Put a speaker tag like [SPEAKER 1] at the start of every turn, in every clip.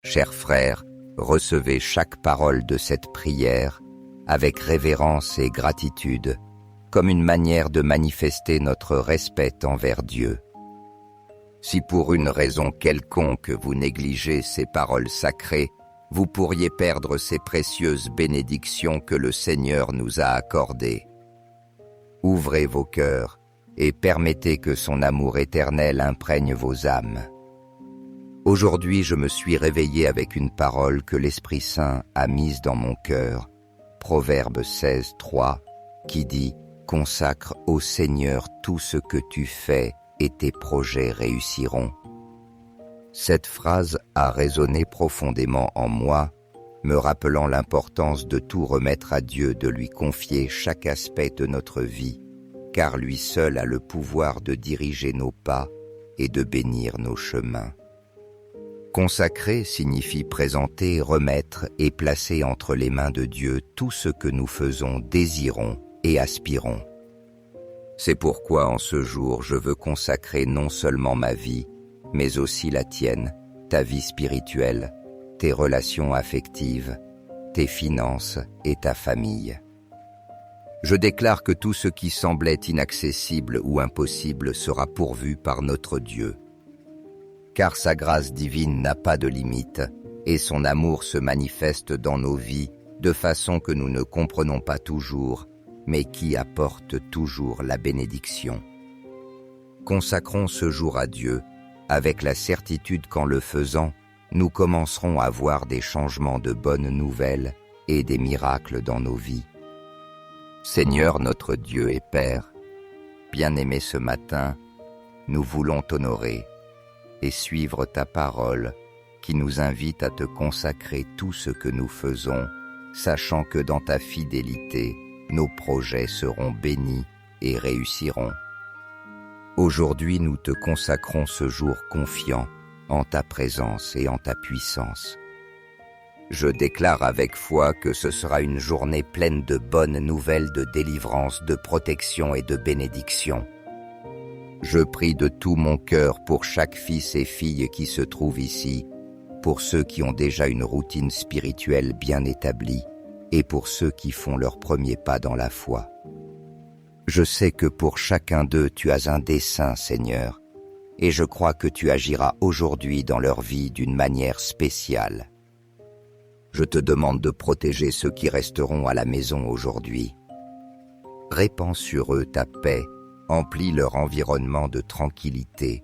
[SPEAKER 1] Chers frères, recevez chaque parole de cette prière avec révérence et gratitude, comme une manière de manifester notre respect envers Dieu. Si pour une raison quelconque vous négligez ces paroles sacrées, vous pourriez perdre ces précieuses bénédictions que le Seigneur nous a accordées. Ouvrez vos cœurs et permettez que son amour éternel imprègne vos âmes. Aujourd'hui, je me suis réveillé avec une parole que l'Esprit Saint a mise dans mon cœur, Proverbe 16, 3, qui dit « Consacre au Seigneur tout ce que tu fais et tes projets réussiront ». Cette phrase a résonné profondément en moi, me rappelant l'importance de tout remettre à Dieu, de lui confier chaque aspect de notre vie, car lui seul a le pouvoir de diriger nos pas et de bénir nos chemins. Consacrer signifie présenter, remettre et placer entre les mains de Dieu tout ce que nous faisons, désirons et aspirons. C'est pourquoi en ce jour je veux consacrer non seulement ma vie, mais aussi la tienne, ta vie spirituelle, tes relations affectives, tes finances et ta famille. Je déclare que tout ce qui semblait inaccessible ou impossible sera pourvu par notre Dieu. Car sa grâce divine n'a pas de limite et son amour se manifeste dans nos vies de façon que nous ne comprenons pas toujours, mais qui apporte toujours la bénédiction. Consacrons ce jour à Dieu, avec la certitude qu'en le faisant, nous commencerons à voir des changements de bonnes nouvelles et des miracles dans nos vies. Seigneur notre Dieu et Père, bien-aimé ce matin, nous voulons t'honorer et suivre ta parole qui nous invite à te consacrer tout ce que nous faisons, sachant que dans ta fidélité, nos projets seront bénis et réussiront. Aujourd'hui, nous te consacrons ce jour confiant en ta présence et en ta puissance. Je déclare avec foi que ce sera une journée pleine de bonnes nouvelles, de délivrance, de protection et de bénédiction. Je prie de tout mon cœur pour chaque fils et fille qui se trouve ici, pour ceux qui ont déjà une routine spirituelle bien établie et pour ceux qui font leur premier pas dans la foi. Je sais que pour chacun d'eux tu as un dessein, Seigneur, et je crois que tu agiras aujourd'hui dans leur vie d'une manière spéciale. Je te demande de protéger ceux qui resteront à la maison aujourd'hui. Répands sur eux ta paix, emplis leur environnement de tranquillité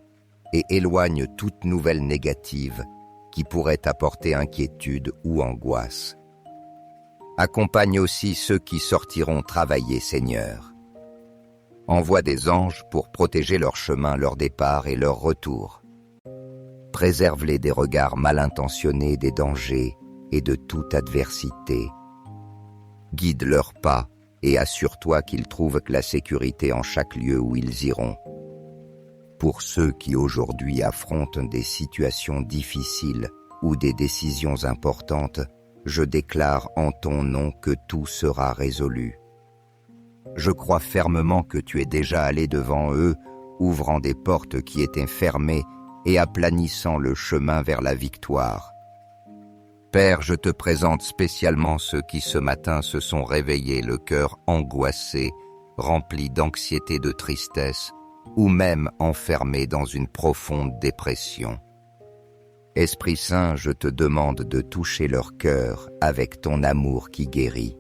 [SPEAKER 1] et éloigne toute nouvelle négative qui pourrait apporter inquiétude ou angoisse. Accompagne aussi ceux qui sortiront travailler, Seigneur. Envoie des anges pour protéger leur chemin, leur départ et leur retour. Préserve-les des regards mal intentionnés, des dangers et de toute adversité. Guide leurs pas et assure-toi qu'ils trouvent la sécurité en chaque lieu où ils iront. Pour ceux qui aujourd'hui affrontent des situations difficiles ou des décisions importantes, je déclare en ton nom que tout sera résolu. Je crois fermement que tu es déjà allé devant eux, ouvrant des portes qui étaient fermées et aplanissant le chemin vers la victoire. Père, je te présente spécialement ceux qui ce matin se sont réveillés le cœur angoissé, rempli d'anxiété, de tristesse, ou même enfermés dans une profonde dépression. Esprit Saint, je te demande de toucher leur cœur avec ton amour qui guérit.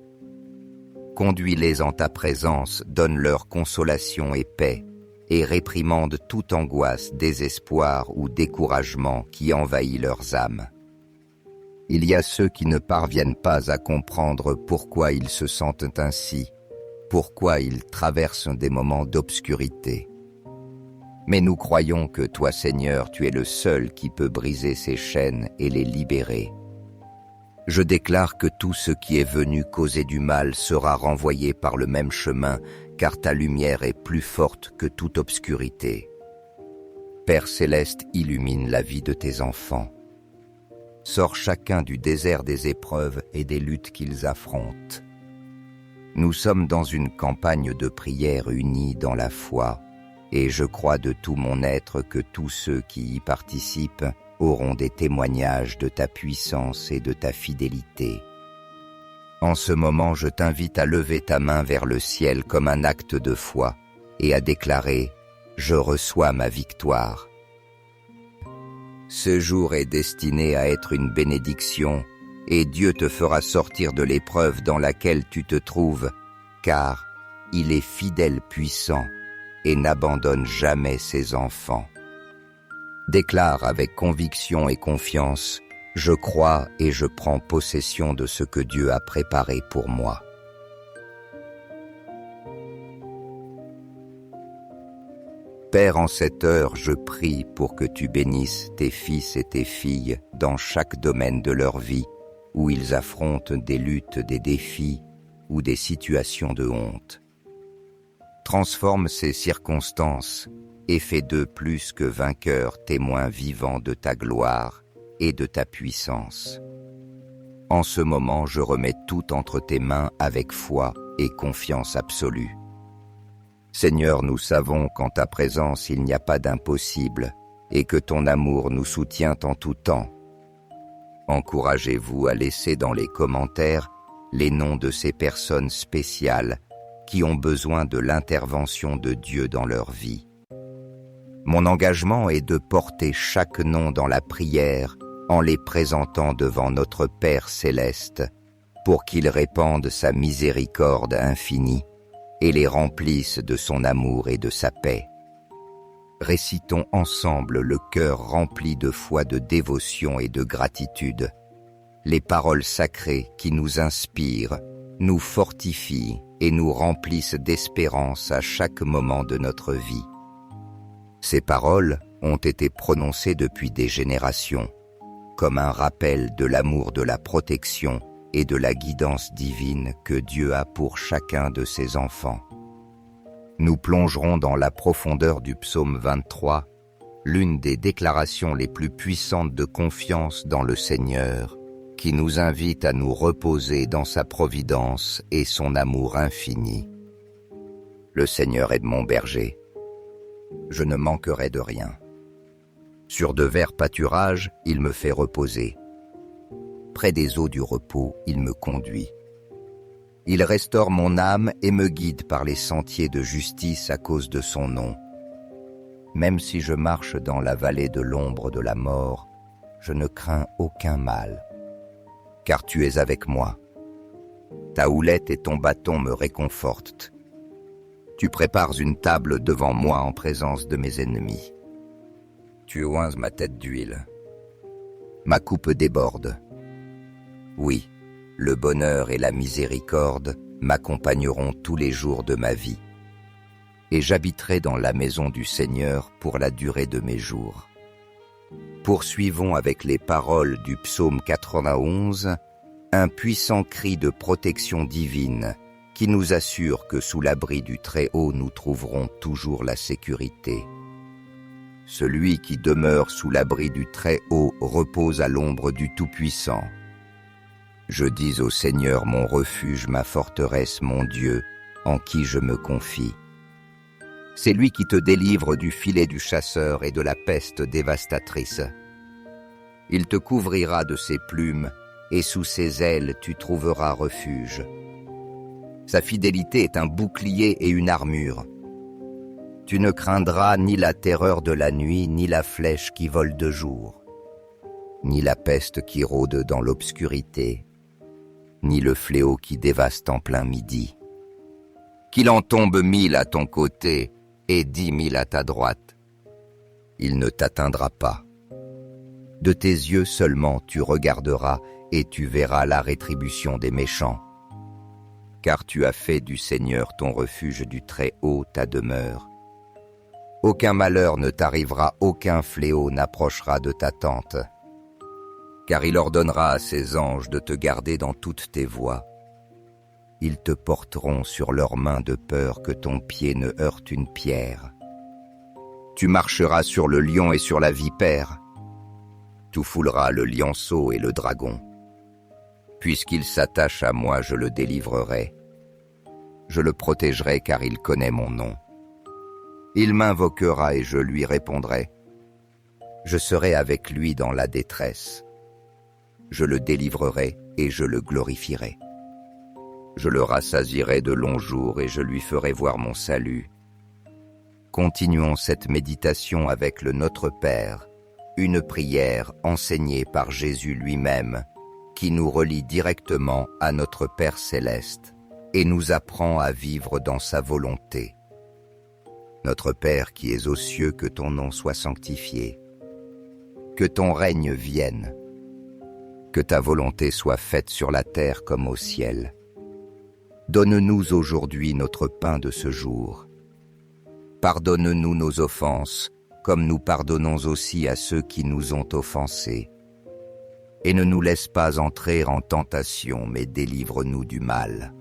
[SPEAKER 1] Conduis-les en ta présence, donne-leur consolation et paix, et réprimande toute angoisse, désespoir ou découragement qui envahit leurs âmes. Il y a ceux qui ne parviennent pas à comprendre pourquoi ils se sentent ainsi, pourquoi ils traversent des moments d'obscurité. Mais nous croyons que toi, Seigneur, tu es le seul qui peut briser ces chaînes et les libérer. Je déclare que tout ce qui est venu causer du mal sera renvoyé par le même chemin, car ta lumière est plus forte que toute obscurité. Père céleste, illumine la vie de tes enfants. Sors chacun du désert des épreuves et des luttes qu'ils affrontent. Nous sommes dans une campagne de prière unie dans la foi, et je crois de tout mon être que tous ceux qui y participent auront des témoignages de ta puissance et de ta fidélité. En ce moment, je t'invite à lever ta main vers le ciel comme un acte de foi et à déclarer « Je reçois ma victoire ». Ce jour est destiné à être une bénédiction et Dieu te fera sortir de l'épreuve dans laquelle tu te trouves, car il est fidèle puissant et n'abandonne jamais ses enfants. Déclare avec conviction et confiance, « Je crois et je prends possession de ce que Dieu a préparé pour moi. » Père, en cette heure, je prie pour que tu bénisses tes fils et tes filles dans chaque domaine de leur vie, où ils affrontent des luttes, des défis ou des situations de honte. Transforme ces circonstances et fais d'eux plus que vainqueurs, témoins vivants de ta gloire et de ta puissance. En ce moment, je remets tout entre tes mains avec foi et confiance absolue. Seigneur, nous savons qu'en ta présence il n'y a pas d'impossible et que ton amour nous soutient en tout temps. Encouragez-vous à laisser dans les commentaires les noms de ces personnes spéciales qui ont besoin de l'intervention de Dieu dans leur vie. Mon engagement est de porter chaque nom dans la prière en les présentant devant notre Père céleste pour qu'il répande sa miséricorde infinie et les remplisse de son amour et de sa paix. Récitons ensemble le cœur rempli de foi, de dévotion et de gratitude, les paroles sacrées qui nous inspirent, nous fortifient et nous remplissent d'espérance à chaque moment de notre vie. Ces paroles ont été prononcées depuis des générations, comme un rappel de l'amour, de la protection et de la guidance divine que Dieu a pour chacun de ses enfants. Nous plongerons dans la profondeur du psaume 23, l'une des déclarations les plus puissantes de confiance dans le Seigneur, qui nous invite à nous reposer dans sa providence et son amour infini. Le Seigneur est mon berger. Je ne manquerai de rien. Sur de verts pâturages, il me fait reposer. Près des eaux du repos, il me conduit. Il restaure mon âme et me guide par les sentiers de justice à cause de son nom. Même si je marche dans la vallée de l'ombre de la mort, je ne crains aucun mal, car tu es avec moi. Ta houlette et ton bâton me réconfortent. Tu prépares une table devant moi en présence de mes ennemis. Tu oinces ma tête d'huile. Ma coupe déborde. Oui, le bonheur et la miséricorde m'accompagneront tous les jours de ma vie, et j'habiterai dans la maison du Seigneur pour la durée de mes jours. Poursuivons avec les paroles du psaume 91, un puissant cri de protection divine qui nous assure que sous l'abri du Très-Haut nous trouverons toujours la sécurité. Celui qui demeure sous l'abri du Très-Haut repose à l'ombre du Tout-Puissant. Je dis au Seigneur mon refuge, ma forteresse, mon Dieu, en qui je me confie. C'est lui qui te délivre du filet du chasseur et de la peste dévastatrice. Il te couvrira de ses plumes, et sous ses ailes tu trouveras refuge. Sa fidélité est un bouclier et une armure. Tu ne craindras ni la terreur de la nuit, ni la flèche qui vole de jour, ni la peste qui rôde dans l'obscurité, ni le fléau qui dévaste en plein midi. Qu'il en tombe 1000 à ton côté et 10 000 à ta droite, il ne t'atteindra pas. De tes yeux seulement tu regarderas et tu verras la rétribution des méchants. Car tu as fait du Seigneur ton refuge, du Très-Haut ta demeure. Aucun malheur ne t'arrivera, aucun fléau n'approchera de ta tente. Car il ordonnera à ses anges de te garder dans toutes tes voies. Ils te porteront sur leurs mains de peur que ton pied ne heurte une pierre. Tu marcheras sur le lion et sur la vipère. Tu fouleras le lionceau et le dragon. Puisqu'il s'attache à moi, je le délivrerai. Je le protégerai car il connaît mon nom. Il m'invoquera et je lui répondrai. Je serai avec lui dans la détresse. Je le délivrerai et je le glorifierai. Je le rassasierai de longs jours et je lui ferai voir mon salut. Continuons cette méditation avec le Notre Père, une prière enseignée par Jésus lui-même, qui nous relie directement à notre Père céleste et nous apprend à vivre dans sa volonté. Notre Père qui es aux cieux, que ton nom soit sanctifié. Que ton règne vienne. Que ta volonté soit faite sur la terre comme au ciel. Donne-nous aujourd'hui notre pain de ce jour. Pardonne-nous nos offenses, comme nous pardonnons aussi à ceux qui nous ont offensés. Et ne nous laisse pas entrer en tentation, mais délivre-nous du mal.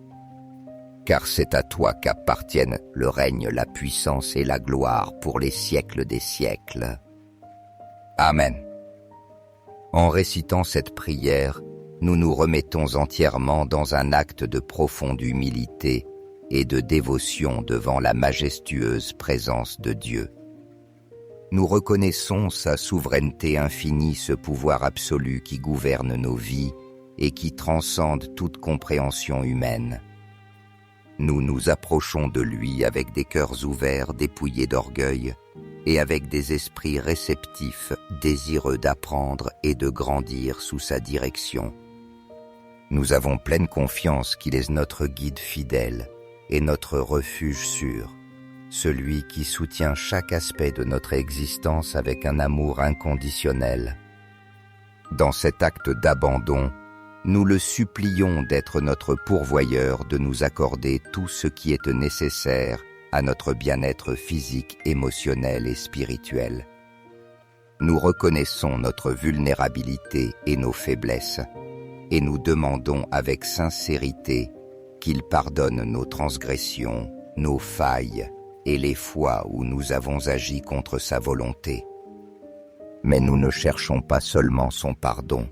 [SPEAKER 1] Car c'est à toi qu'appartiennent le règne, la puissance et la gloire pour les siècles des siècles. Amen. En récitant cette prière, nous nous remettons entièrement dans un acte de profonde humilité et de dévotion devant la majestueuse présence de Dieu. Nous reconnaissons sa souveraineté infinie, ce pouvoir absolu qui gouverne nos vies et qui transcende toute compréhension humaine. Nous nous approchons de lui avec des cœurs ouverts, dépouillés d'orgueil, et avec des esprits réceptifs, désireux d'apprendre et de grandir sous sa direction. Nous avons pleine confiance qu'il est notre guide fidèle et notre refuge sûr, celui qui soutient chaque aspect de notre existence avec un amour inconditionnel. Dans cet acte d'abandon, nous le supplions d'être notre pourvoyeur, de nous accorder tout ce qui est nécessaire à notre bien-être physique, émotionnel et spirituel. Nous reconnaissons notre vulnérabilité et nos faiblesses, et nous demandons avec sincérité qu'il pardonne nos transgressions, nos failles et les fois où nous avons agi contre sa volonté. Mais nous ne cherchons pas seulement son pardon.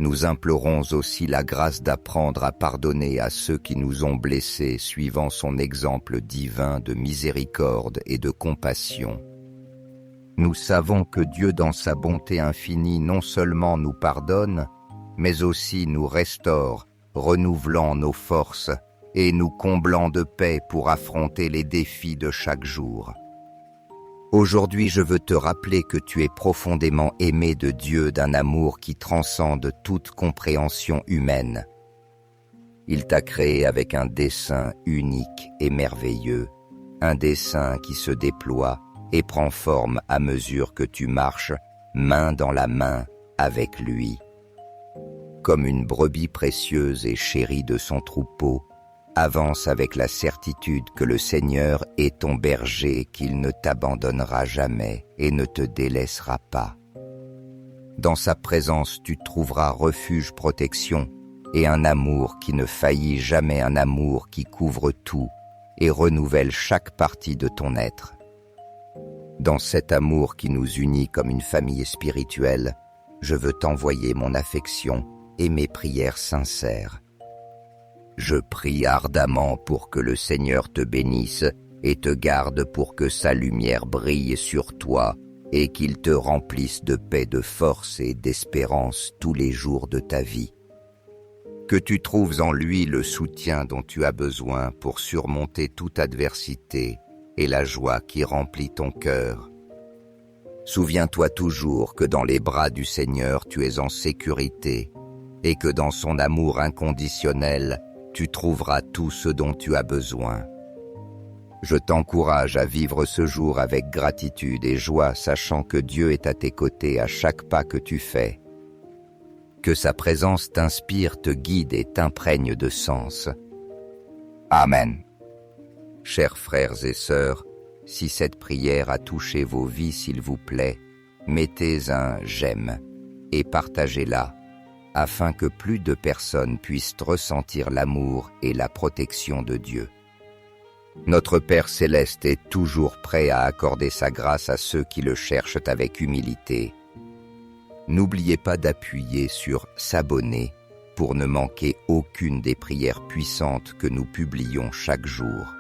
[SPEAKER 1] Nous implorons aussi la grâce d'apprendre à pardonner à ceux qui nous ont blessés, suivant son exemple divin de miséricorde et de compassion. Nous savons que Dieu, dans sa bonté infinie, non seulement nous pardonne, mais aussi nous restaure, renouvelant nos forces et nous comblant de paix pour affronter les défis de chaque jour. Aujourd'hui, je veux te rappeler que tu es profondément aimé de Dieu d'un amour qui transcende toute compréhension humaine. Il t'a créé avec un dessein unique et merveilleux, un dessein qui se déploie et prend forme à mesure que tu marches main dans la main avec lui. Comme une brebis précieuse et chérie de son troupeau, avance avec la certitude que le Seigneur est ton berger, qu'il ne t'abandonnera jamais et ne te délaissera pas. Dans sa présence, tu trouveras refuge, protection et un amour qui ne faillit jamais, un amour qui couvre tout et renouvelle chaque partie de ton être. Dans cet amour qui nous unit comme une famille spirituelle, je veux t'envoyer mon affection et mes prières sincères. Je prie ardemment pour que le Seigneur te bénisse et te garde, pour que sa lumière brille sur toi et qu'il te remplisse de paix, de force et d'espérance tous les jours de ta vie. Que tu trouves en lui le soutien dont tu as besoin pour surmonter toute adversité et la joie qui remplit ton cœur. Souviens-toi toujours que dans les bras du Seigneur tu es en sécurité et que dans son amour inconditionnel, tu trouveras tout ce dont tu as besoin. Je t'encourage à vivre ce jour avec gratitude et joie, sachant que Dieu est à tes côtés à chaque pas que tu fais. Que sa présence t'inspire, te guide et t'imprègne de sens. Amen. Chers frères et sœurs, si cette prière a touché vos vies, s'il vous plaît, mettez un « j'aime » et partagez-la, afin que plus de personnes puissent ressentir l'amour et la protection de Dieu. Notre Père céleste est toujours prêt à accorder sa grâce à ceux qui le cherchent avec humilité. N'oubliez pas d'appuyer sur « S'abonner » pour ne manquer aucune des prières puissantes que nous publions chaque jour.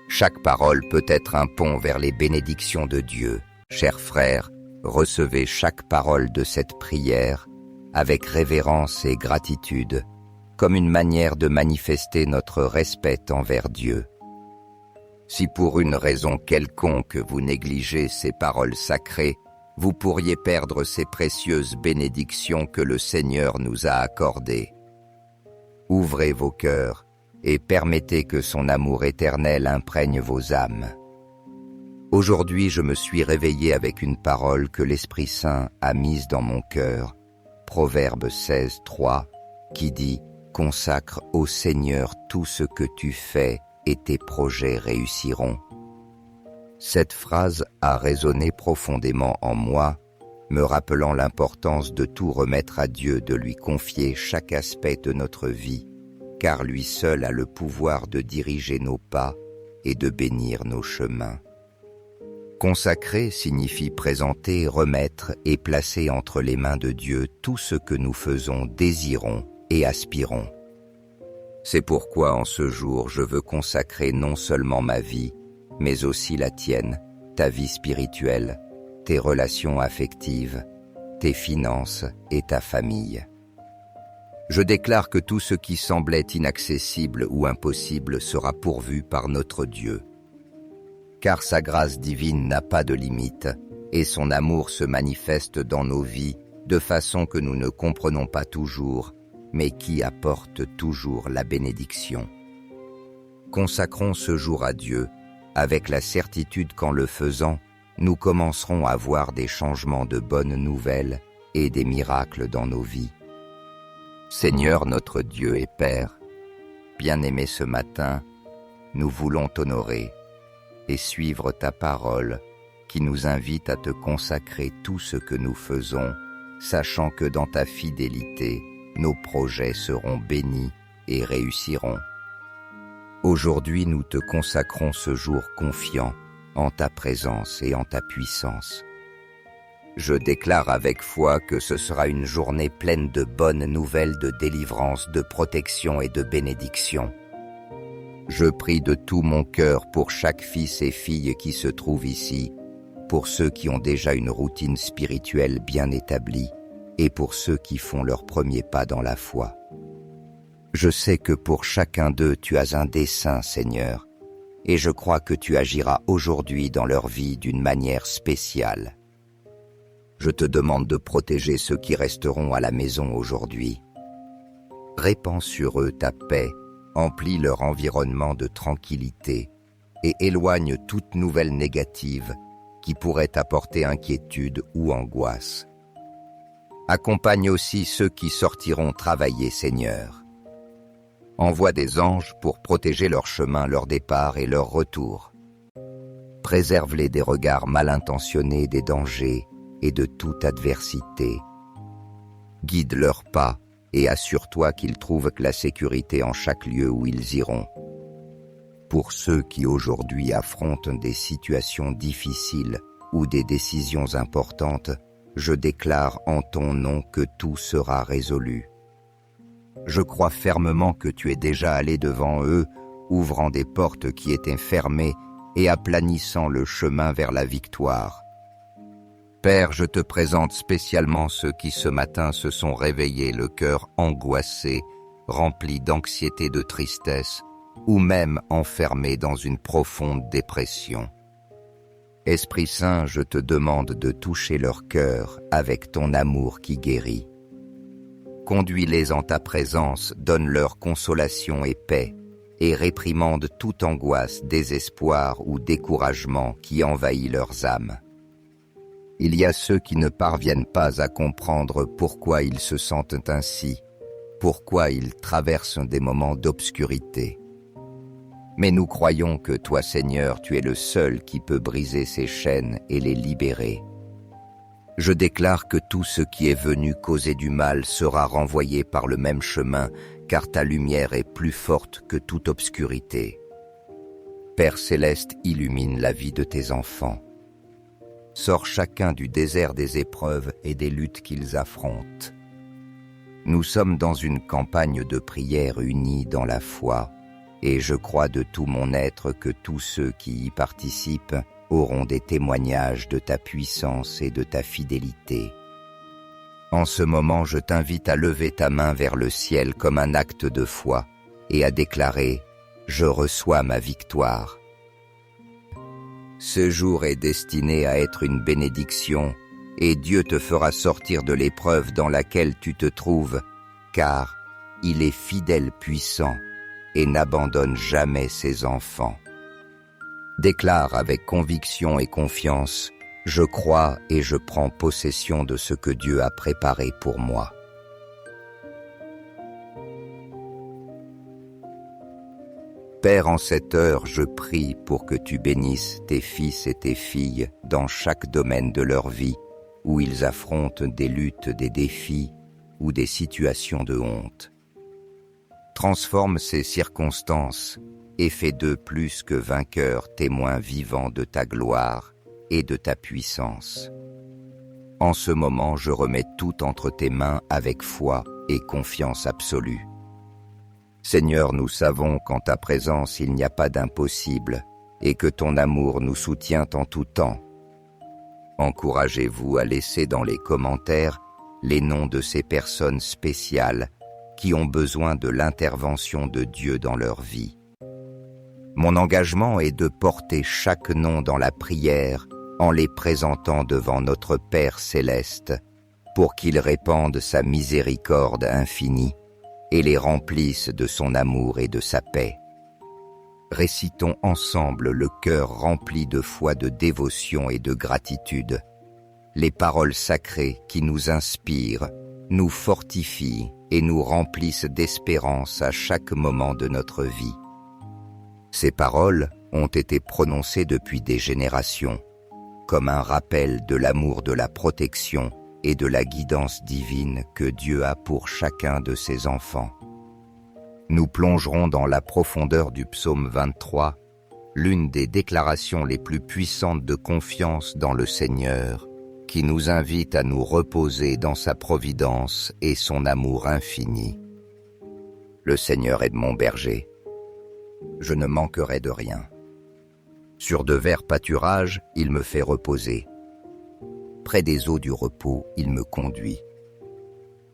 [SPEAKER 1] Chaque parole peut être un pont vers les bénédictions de Dieu. Chers frères, Recevez chaque parole de cette prière avec révérence et gratitude, comme une manière de manifester notre respect envers Dieu. Si pour une raison quelconque vous négligez ces paroles sacrées, vous pourriez perdre ces précieuses bénédictions que le Seigneur nous a accordées. Ouvrez vos cœurs et permettez que son amour éternel imprègne vos âmes. Aujourd'hui, je me suis réveillé avec une parole que l'Esprit Saint a mise dans mon cœur, Proverbe 16, 3, qui dit « Consacre au Seigneur tout ce que tu fais et tes projets réussiront ». Cette phrase a résonné profondément en moi, me rappelant l'importance de tout remettre à Dieu, de lui confier chaque aspect de notre vie, car lui seul a le pouvoir de diriger nos pas et de bénir nos chemins. Consacrer signifie présenter, remettre et placer entre les mains de Dieu tout ce que nous faisons, désirons et aspirons. C'est pourquoi en ce jour je veux consacrer non seulement ma vie, mais aussi la tienne, ta vie spirituelle, tes relations affectives, tes finances et ta famille. Je déclare que tout ce qui semblait inaccessible ou impossible sera pourvu par notre Dieu. Car sa grâce divine n'a pas de limite et son amour se manifeste dans nos vies de façon que nous ne comprenons pas toujours, mais qui apporte toujours la bénédiction. Consacrons ce jour à Dieu, avec la certitude qu'en le faisant, nous commencerons à voir des changements de bonnes nouvelles et des miracles dans nos vies. Seigneur notre Dieu et Père, bien-aimé ce matin, nous voulons t'honorer et suivre ta parole qui nous invite à te consacrer tout ce que nous faisons, sachant que dans ta fidélité, nos projets seront bénis et réussiront. Aujourd'hui, nous te consacrons ce jour confiant en ta présence et en ta puissance. Je déclare avec foi que ce sera une journée pleine de bonnes nouvelles, de délivrance, de protection et de bénédiction. Je prie de tout mon cœur pour chaque fils et fille qui se trouve ici, pour ceux qui ont déjà une routine spirituelle bien établie et pour ceux qui font leur premier pas dans la foi. Je sais que pour chacun d'eux tu as un dessein, Seigneur, et je crois que tu agiras aujourd'hui dans leur vie d'une manière spéciale. Je te demande de protéger ceux qui resteront à la maison aujourd'hui. Répands sur eux ta paix, emplis leur environnement de tranquillité et éloigne toute nouvelle négative qui pourrait apporter inquiétude ou angoisse. Accompagne aussi ceux qui sortiront travailler, Seigneur. Envoie des anges pour protéger leur chemin, leur départ et leur retour. Préserve-les des regards mal intentionnés, des dangers et de toute adversité. Guide leurs pas et assure-toi qu'ils trouvent la sécurité en chaque lieu où ils iront. Pour ceux qui aujourd'hui affrontent des situations difficiles ou des décisions importantes, je déclare en ton nom que tout sera résolu. Je crois fermement que tu es déjà allé devant eux, ouvrant des portes qui étaient fermées et aplanissant le chemin vers la victoire. Père, je te présente spécialement ceux qui ce matin se sont réveillés le cœur angoissé, rempli d'anxiété, de tristesse, ou même enfermés dans une profonde dépression. Esprit Saint, je te demande de toucher leur cœur avec ton amour qui guérit. Conduis-les en ta présence, donne-leur consolation et paix, et réprimande toute angoisse, désespoir ou découragement qui envahit leurs âmes. Il y a ceux qui ne parviennent pas à comprendre pourquoi ils se sentent ainsi, pourquoi ils traversent des moments d'obscurité. Mais nous croyons que toi, Seigneur, tu es le seul qui peut briser ces chaînes et les libérer. Je déclare que tout ce qui est venu causer du mal sera renvoyé par le même chemin, car ta lumière est plus forte que toute obscurité. Père céleste, illumine la vie de tes enfants. Sors chacun du désert des épreuves et des luttes qu'ils affrontent. Nous sommes dans une campagne de prière unie dans la foi, et je crois de tout mon être que tous ceux qui y participent auront des témoignages de ta puissance et de ta fidélité. En ce moment, je t'invite à lever ta main vers le ciel comme un acte de foi et à déclarer « Je reçois ma victoire ». Ce jour est destiné à être une bénédiction et Dieu te fera sortir de l'épreuve dans laquelle tu te trouves, car il est fidèle puissant et n'abandonne jamais ses enfants. Déclare avec conviction et confiance « Je crois et je prends possession de ce que Dieu a préparé pour moi ». Père, en cette heure, je prie pour que tu bénisses tes fils et tes filles dans chaque domaine de leur vie, où ils affrontent des luttes, des défis ou des situations de honte. Transforme ces circonstances et fais d'eux plus que vainqueurs, témoins vivants de ta gloire et de ta puissance. En ce moment, je remets tout entre tes mains avec foi et confiance absolue. Seigneur, nous savons qu'en ta présence il n'y a pas d'impossible et que ton amour nous soutient en tout temps. Encouragez-vous à laisser dans les commentaires les noms de ces personnes spéciales qui ont besoin de l'intervention de Dieu dans leur vie. Mon engagement est de porter chaque nom dans la prière en les présentant devant notre Père céleste pour qu'il répande sa miséricorde infinie et les remplisse de son amour et de sa paix. Récitons ensemble le cœur rempli de foi, de dévotion et de gratitude, les paroles sacrées qui nous inspirent, nous fortifient et nous remplissent d'espérance à chaque moment de notre vie. Ces paroles ont été prononcées depuis des générations, comme un rappel de l'amour, de la protection et de la guidance divine que Dieu a pour chacun de ses enfants. Nous plongerons dans la profondeur du psaume 23, l'une des déclarations les plus puissantes de confiance dans le Seigneur, qui nous invite à nous reposer dans sa providence et son amour infini. Le Seigneur est mon berger, je ne manquerai de rien. Sur de verts pâturages, il me fait reposer. Près des eaux du repos, il me conduit.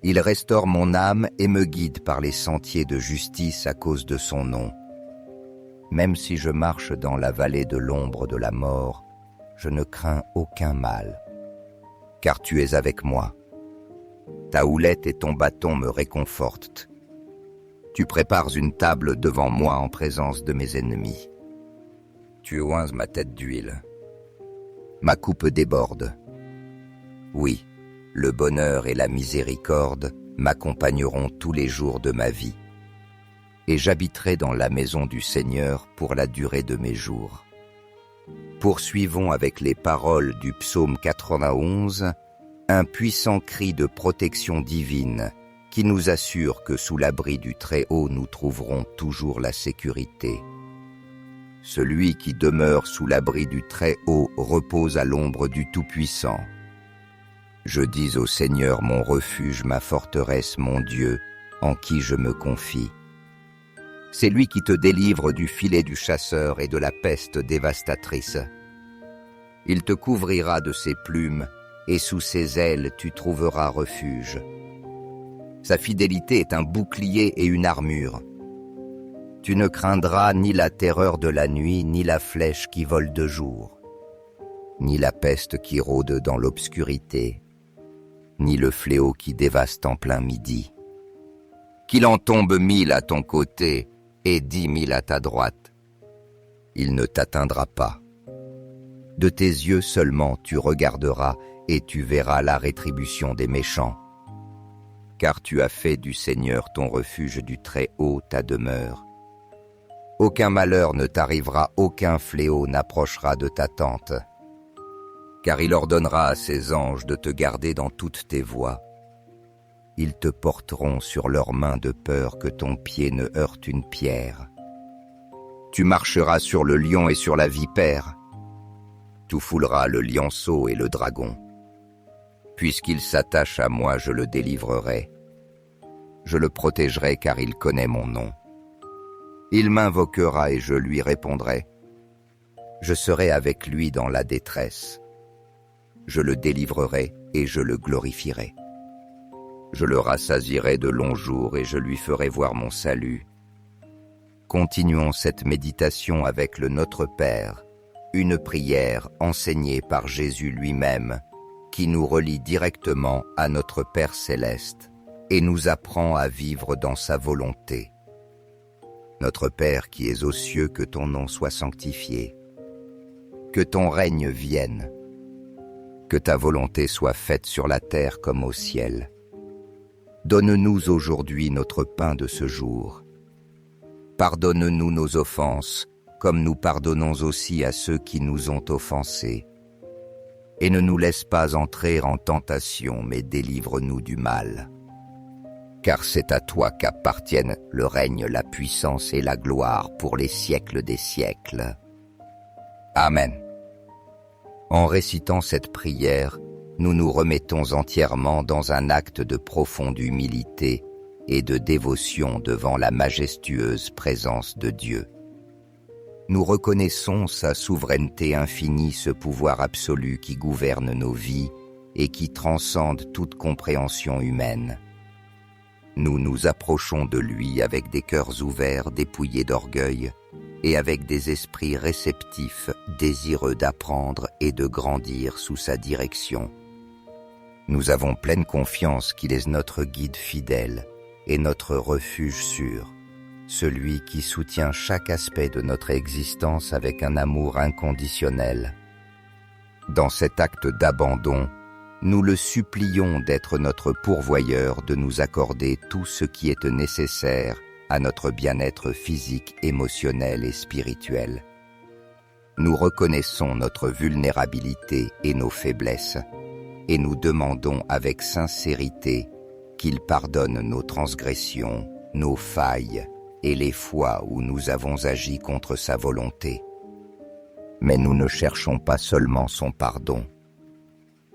[SPEAKER 1] Il restaure mon âme et me guide par les sentiers de justice à cause de son nom. Même si je marche dans la vallée de l'ombre de la mort, je ne crains aucun mal, car tu es avec moi. Ta houlette et ton bâton me réconfortent. Tu prépares une table devant moi en présence de mes ennemis. Tu oins ma tête d'huile. Ma coupe déborde. Oui, le bonheur et la miséricorde m'accompagneront tous les jours de ma vie, et j'habiterai dans la maison du Seigneur pour la durée de mes jours. Poursuivons avec les paroles du psaume 91, un puissant cri de protection divine qui nous assure que sous l'abri du Très-Haut nous trouverons toujours la sécurité. Celui qui demeure sous l'abri du Très-Haut repose à l'ombre du Tout-Puissant. Je dis au Seigneur mon refuge, ma forteresse, mon Dieu, en qui je me confie. C'est lui qui te délivre du filet du chasseur et de la peste dévastatrice. Il te couvrira de ses plumes, et sous ses ailes tu trouveras refuge. Sa fidélité est un bouclier et une armure. Tu ne craindras ni la terreur de la nuit, ni la flèche qui vole de jour, ni la peste qui rôde dans l'obscurité, ni le fléau qui dévaste en plein midi. Qu'il en tombe 1000 à ton côté et 10 000 à ta droite, il ne t'atteindra pas. De tes yeux seulement tu regarderas et tu verras la rétribution des méchants. Car tu as fait du Seigneur ton refuge, du Très-Haut ta demeure. Aucun malheur ne t'arrivera, aucun fléau n'approchera de ta tente. Car il ordonnera à ses anges de te garder dans toutes tes voies. Ils te porteront sur leurs mains de peur que ton pied ne heurte une pierre. Tu marcheras sur le lion et sur la vipère. Tu fouleras le lionceau et le dragon. Puisqu'il s'attache à moi, je le délivrerai. Je le protégerai car il connaît mon nom. Il m'invoquera et je lui répondrai. Je serai avec lui dans la détresse. Je le délivrerai et je le glorifierai. Je le rassasierai de longs jours et je lui ferai voir mon salut. Continuons cette méditation avec le Notre Père, une prière enseignée par Jésus lui-même, qui nous relie directement à notre Père céleste et nous apprend à vivre dans sa volonté. Notre Père qui es aux cieux, que ton nom soit sanctifié, que ton règne vienne, que ta volonté soit faite sur la terre comme au ciel. Donne-nous aujourd'hui notre pain de ce jour. Pardonne-nous nos offenses, comme nous pardonnons aussi à ceux qui nous ont offensés. Et ne nous laisse pas entrer en tentation, mais délivre-nous du mal. Car c'est à toi qu'appartiennent le règne, la puissance et la gloire pour les siècles des siècles. Amen. En récitant cette prière, nous nous remettons entièrement dans un acte de profonde humilité et de dévotion devant la majestueuse présence de Dieu. Nous reconnaissons sa souveraineté infinie, ce pouvoir absolu qui gouverne nos vies et qui transcende toute compréhension humaine. Nous nous approchons de lui avec des cœurs ouverts, dépouillés d'orgueil, et avec des esprits réceptifs, désireux d'apprendre et de grandir sous sa direction. Nous avons pleine confiance qu'il est notre guide fidèle et notre refuge sûr, celui qui soutient chaque aspect de notre existence avec un amour inconditionnel. Dans cet acte d'abandon, nous le supplions d'être notre pourvoyeur, de nous accorder tout ce qui est nécessaire à notre bien-être physique, émotionnel et spirituel. Nous reconnaissons notre vulnérabilité et nos faiblesses, et nous demandons avec sincérité qu'il pardonne nos transgressions, nos failles et les fois où nous avons agi contre sa volonté. Mais nous ne cherchons pas seulement son pardon.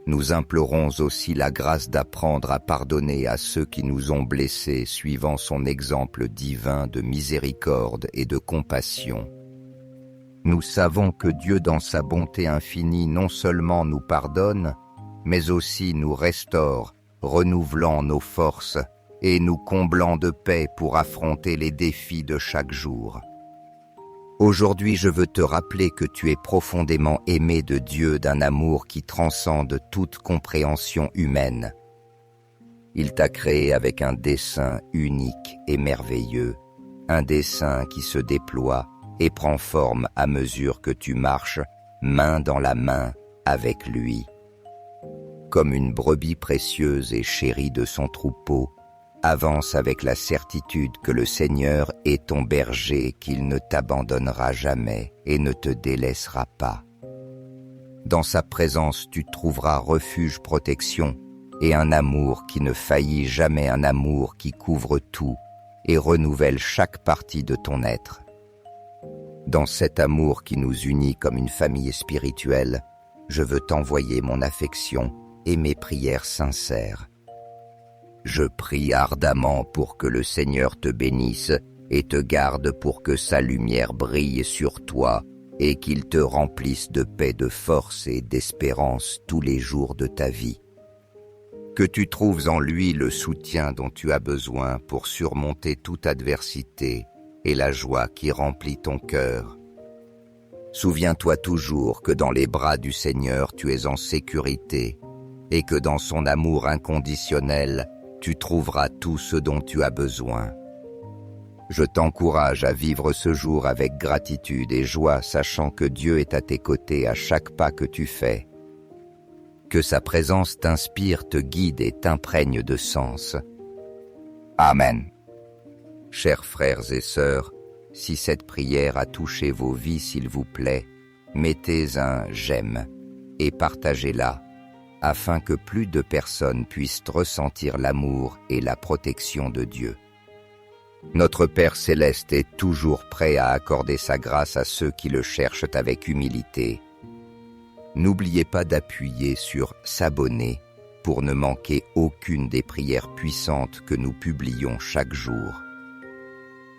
[SPEAKER 1] Nous implorons aussi la grâce d'apprendre à pardonner à ceux qui nous ont blessés, suivant son exemple divin de miséricorde et de compassion. Nous savons que Dieu, dans sa bonté infinie, non seulement nous pardonne, mais aussi nous restaure, renouvelant nos forces et nous comblant de paix pour affronter les défis de chaque jour. Aujourd'hui, je veux te rappeler que tu es profondément aimé de Dieu d'un amour qui transcende toute compréhension humaine. Il t'a créé avec un dessein unique et merveilleux, un dessein qui se déploie et prend forme à mesure que tu marches main dans la main avec lui. Comme une brebis précieuse et chérie de son troupeau, avance avec la certitude que le Seigneur est ton berger, qu'il ne t'abandonnera jamais et ne te délaissera pas. Dans sa présence, tu trouveras refuge, protection et un amour qui ne faillit jamais, un amour qui couvre tout et renouvelle chaque partie de ton être. Dans cet amour qui nous unit comme une famille spirituelle, je veux t'envoyer mon affection et mes prières sincères. Je prie ardemment pour que le Seigneur te bénisse et te garde, pour que sa lumière brille sur toi et qu'il te remplisse de paix, de force et d'espérance tous les jours de ta vie. Que tu trouves en lui le soutien dont tu as besoin pour surmonter toute adversité et la joie qui remplit ton cœur. Souviens-toi toujours que dans les bras du Seigneur tu es en sécurité et que dans son amour inconditionnel, tu trouveras tout ce dont tu as besoin. Je t'encourage à vivre ce jour avec gratitude et joie, sachant que Dieu est à tes côtés à chaque pas que tu fais. Que sa présence t'inspire, te guide et t'imprègne de sens. Amen. Chers frères et sœurs, si cette prière a touché vos vies, s'il vous plaît, mettez un « j'aime » et partagez-la, afin que plus de personnes puissent ressentir l'amour et la protection de Dieu. Notre Père céleste est toujours prêt à accorder sa grâce à ceux qui le cherchent avec humilité. N'oubliez pas d'appuyer sur « S'abonner » pour ne manquer aucune des prières puissantes que nous publions chaque jour.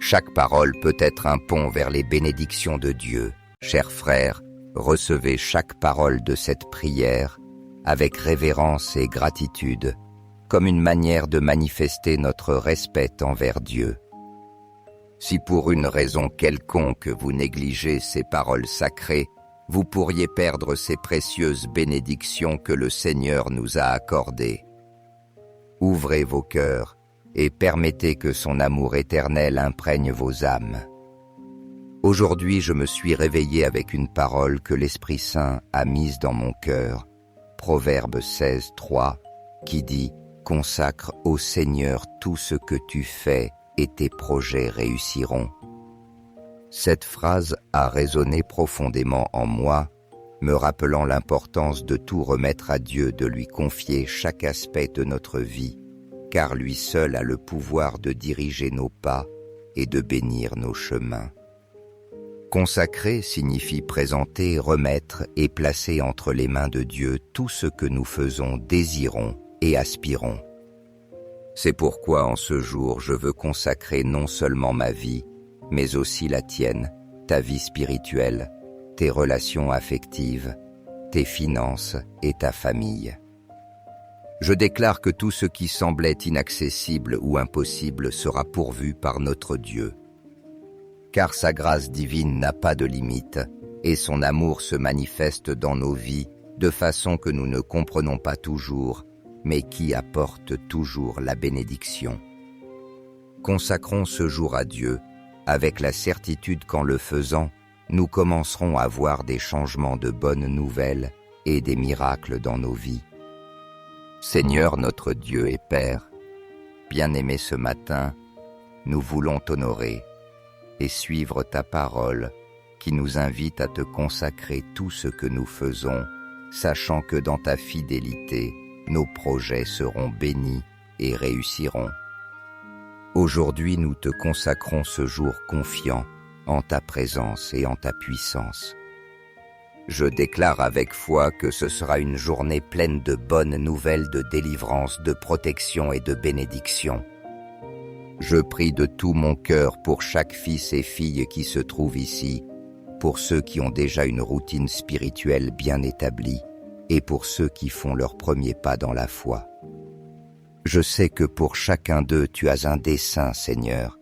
[SPEAKER 1] Chaque parole peut être un pont vers les bénédictions de Dieu. Chers frères, recevez chaque parole de cette prière avec révérence et gratitude, comme une manière de manifester notre respect envers Dieu. Si pour une raison quelconque vous négligez ces paroles sacrées, vous pourriez perdre ces précieuses bénédictions que le Seigneur nous a accordées. Ouvrez vos cœurs et permettez que son amour éternel imprègne vos âmes. Aujourd'hui, je me suis réveillé avec une parole que l'Esprit Saint a mise dans mon cœur, Proverbe 16, 3, qui dit « Consacre au Seigneur tout ce que tu fais et tes projets réussiront ». Cette phrase a résonné profondément en moi, me rappelant l'importance de tout remettre à Dieu, de lui confier chaque aspect de notre vie, car lui seul a le pouvoir de diriger nos pas et de bénir nos chemins. Consacrer signifie présenter, remettre et placer entre les mains de Dieu tout ce que nous faisons, désirons et aspirons. C'est pourquoi en ce jour je veux consacrer non seulement ma vie, mais aussi la tienne, ta vie spirituelle, tes relations affectives, tes finances et ta famille. Je déclare que tout ce qui semblait inaccessible ou impossible sera pourvu par notre Dieu. Car sa grâce divine n'a pas de limite et son amour se manifeste dans nos vies de façon que nous ne comprenons pas toujours, mais qui apporte toujours la bénédiction. Consacrons ce jour à Dieu, avec la certitude qu'en le faisant, nous commencerons à voir des changements de bonnes nouvelles et des miracles dans nos vies. Seigneur notre Dieu et Père, bien-aimé ce matin, nous voulons t'honorer et suivre ta parole qui nous invite à te consacrer tout ce que nous faisons, sachant que dans ta fidélité, nos projets seront bénis et réussiront. Aujourd'hui, nous te consacrons ce jour confiant en ta présence et en ta puissance. Je déclare avec foi que ce sera une journée pleine de bonnes nouvelles de délivrance, de protection et de bénédiction. Je prie de tout mon cœur pour chaque fils et fille qui se trouve ici, pour ceux qui ont déjà une routine spirituelle bien établie et pour ceux qui font leur premier pas dans la foi. Je sais que pour chacun d'eux tu as un dessein, Seigneur,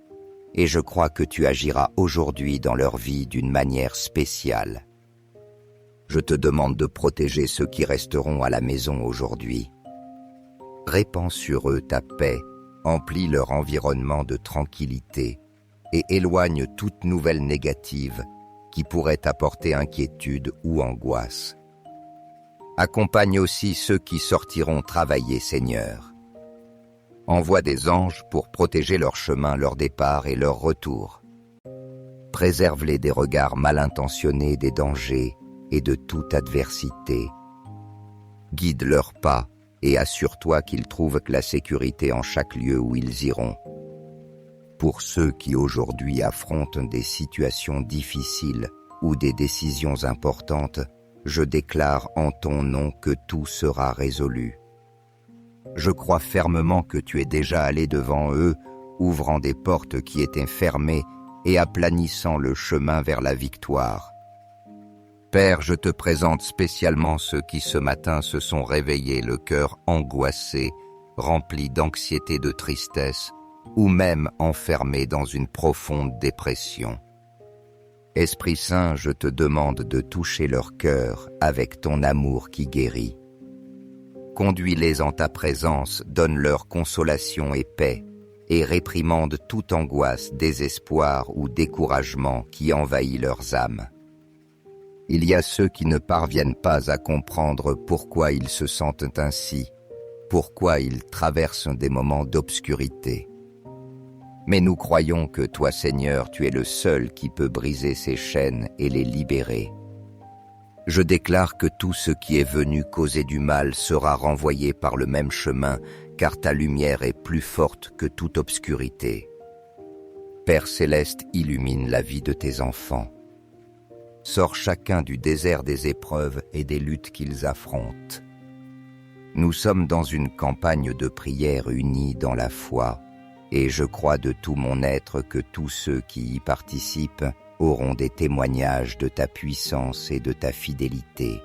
[SPEAKER 1] et je crois que tu agiras aujourd'hui dans leur vie d'une manière spéciale. Je te demande de protéger ceux qui resteront à la maison aujourd'hui. Répands sur eux ta paix, emplis leur environnement de tranquillité et éloigne toute nouvelle négative qui pourrait apporter inquiétude ou angoisse. Accompagne aussi ceux qui sortiront travailler, Seigneur. Envoie des anges pour protéger leur chemin, leur départ et leur retour. Préserve-les des regards mal intentionnés, des dangers et de toute adversité. Guide leurs pas et assure-toi qu'ils trouvent la sécurité en chaque lieu où ils iront. Pour ceux qui aujourd'hui affrontent des situations difficiles ou des décisions importantes, je déclare en ton nom que tout sera résolu. Je crois fermement que tu es déjà allé devant eux, ouvrant des portes qui étaient fermées et aplanissant le chemin vers la victoire. Père, je te présente spécialement ceux qui ce matin se sont réveillés le cœur angoissé, rempli d'anxiété, de tristesse, ou même enfermés dans une profonde dépression. Esprit Saint, je te demande de toucher leur cœur avec ton amour qui guérit. Conduis-les en ta présence, donne-leur consolation et paix, et réprimande toute angoisse, désespoir ou découragement qui envahit leurs âmes. Il y a ceux qui ne parviennent pas à comprendre pourquoi ils se sentent ainsi, pourquoi ils traversent des moments d'obscurité. Mais nous croyons que toi, Seigneur, tu es le seul qui peut briser ces chaînes et les libérer. Je déclare que tout ce qui est venu causer du mal sera renvoyé par le même chemin, car ta lumière est plus forte que toute obscurité. Père céleste, illumine la vie de tes enfants. Sors chacun du désert des épreuves et des luttes qu'ils affrontent. Nous sommes dans une campagne de prière unie dans la foi, et je crois de tout mon être que tous ceux qui y participent auront des témoignages de ta puissance et de ta fidélité.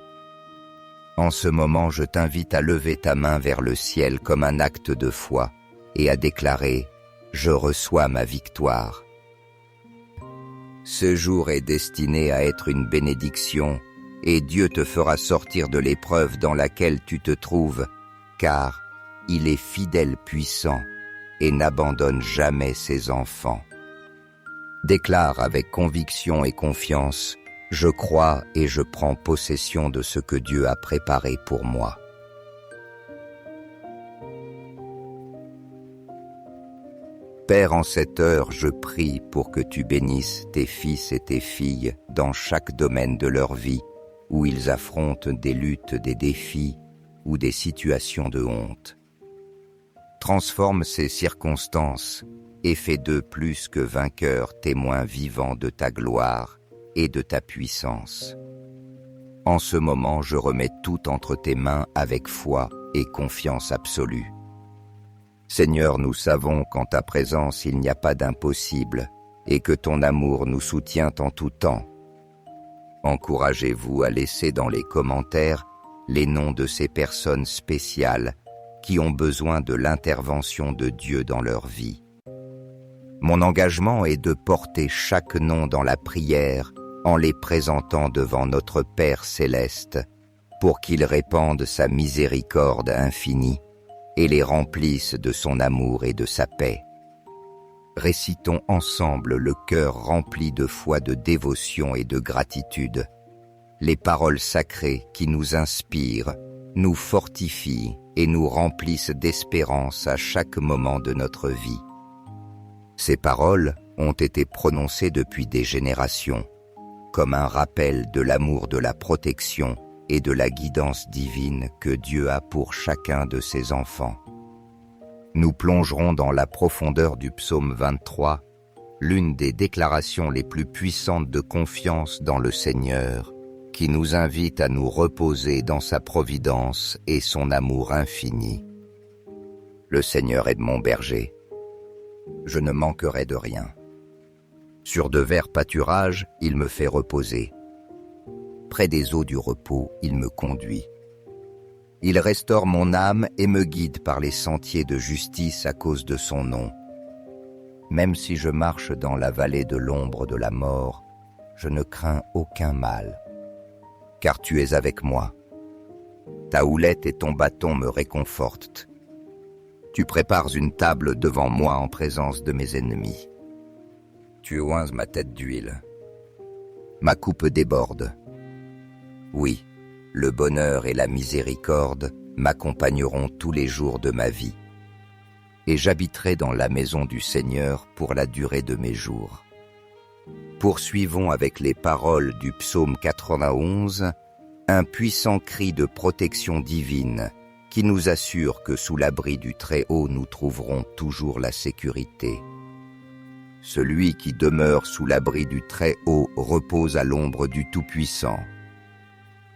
[SPEAKER 1] En ce moment, je t'invite à lever ta main vers le ciel comme un acte de foi et à déclarer « Je reçois ma victoire ». Ce jour est destiné à être une bénédiction et Dieu te fera sortir de l'épreuve dans laquelle tu te trouves, car il est fidèle puissant et n'abandonne jamais ses enfants. Déclare avec conviction et confiance « Je crois et je prends possession de ce que Dieu a préparé pour moi ». Père, en cette heure, je prie pour que tu bénisses tes fils et tes filles dans chaque domaine de leur vie, où ils affrontent des luttes, des défis ou des situations de honte. Transforme ces circonstances et fais d'eux plus que vainqueurs, témoins vivants de ta gloire et de ta puissance. En ce moment, je remets tout entre tes mains avec foi et confiance absolue. Seigneur, nous savons qu'en ta présence il n'y a pas d'impossible et que ton amour nous soutient en tout temps. Encouragez-vous à laisser dans les commentaires les noms de ces personnes spéciales qui ont besoin de l'intervention de Dieu dans leur vie. Mon engagement est de porter chaque nom dans la prière en les présentant devant notre Père céleste pour qu'il répande sa miséricorde infinie et les remplisse de son amour et de sa paix. Récitons ensemble le cœur rempli de foi, de dévotion et de gratitude, les paroles sacrées qui nous inspirent, nous fortifient et nous remplissent d'espérance à chaque moment de notre vie. Ces paroles ont été prononcées depuis des générations, comme un rappel de l'amour, de la protection et de la guidance divine que Dieu a pour chacun de ses enfants. Nous plongerons dans la profondeur du psaume 23, l'une des déclarations les plus puissantes de confiance dans le Seigneur, qui nous invite à nous reposer dans sa providence et son amour infini. Le Seigneur est mon berger. Je ne manquerai de rien. Sur de verts pâturages, il me fait reposer. Près des eaux du repos, il me conduit. Il restaure mon âme et me guide par les sentiers de justice à cause de son nom. Même si je marche dans la vallée de l'ombre de la mort, je ne crains aucun mal, car tu es avec moi. Ta houlette et ton bâton me réconfortent. Tu prépares une table devant moi en présence de mes ennemis. Tu oinces ma tête d'huile. Ma coupe déborde. Oui, le bonheur et la miséricorde m'accompagneront tous les jours de ma vie, et j'habiterai dans la maison du Seigneur pour la durée de mes jours. Poursuivons avec les paroles du psaume 91, un puissant cri de protection divine qui nous assure que sous l'abri du Très-Haut nous trouverons toujours la sécurité. Celui qui demeure sous l'abri du Très-Haut repose à l'ombre du Tout-Puissant.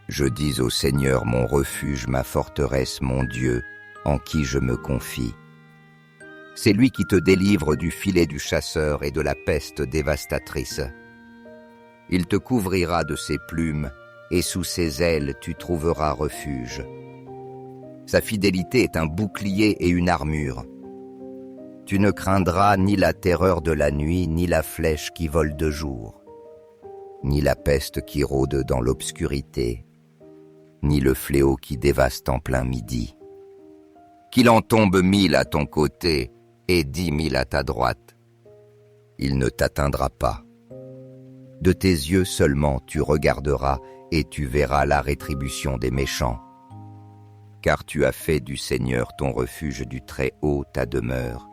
[SPEAKER 1] Je dis au Seigneur mon refuge, ma forteresse, mon Dieu, en qui je me confie. C'est lui qui te délivre du filet du chasseur et de la peste dévastatrice. Il te couvrira de ses plumes, et sous ses ailes tu trouveras refuge. Sa fidélité est un bouclier et une armure. Tu ne craindras ni la terreur de la nuit, ni la flèche qui vole de jour, ni la peste qui rôde dans l'obscurité, ni le fléau qui dévaste en plein midi. Qu'il en tombe 1000 à ton côté et 10 000 à ta droite, il ne t'atteindra pas. De tes yeux seulement tu regarderas et tu verras la rétribution des méchants. Car tu as fait du Seigneur ton refuge, du Très-Haut ta demeure.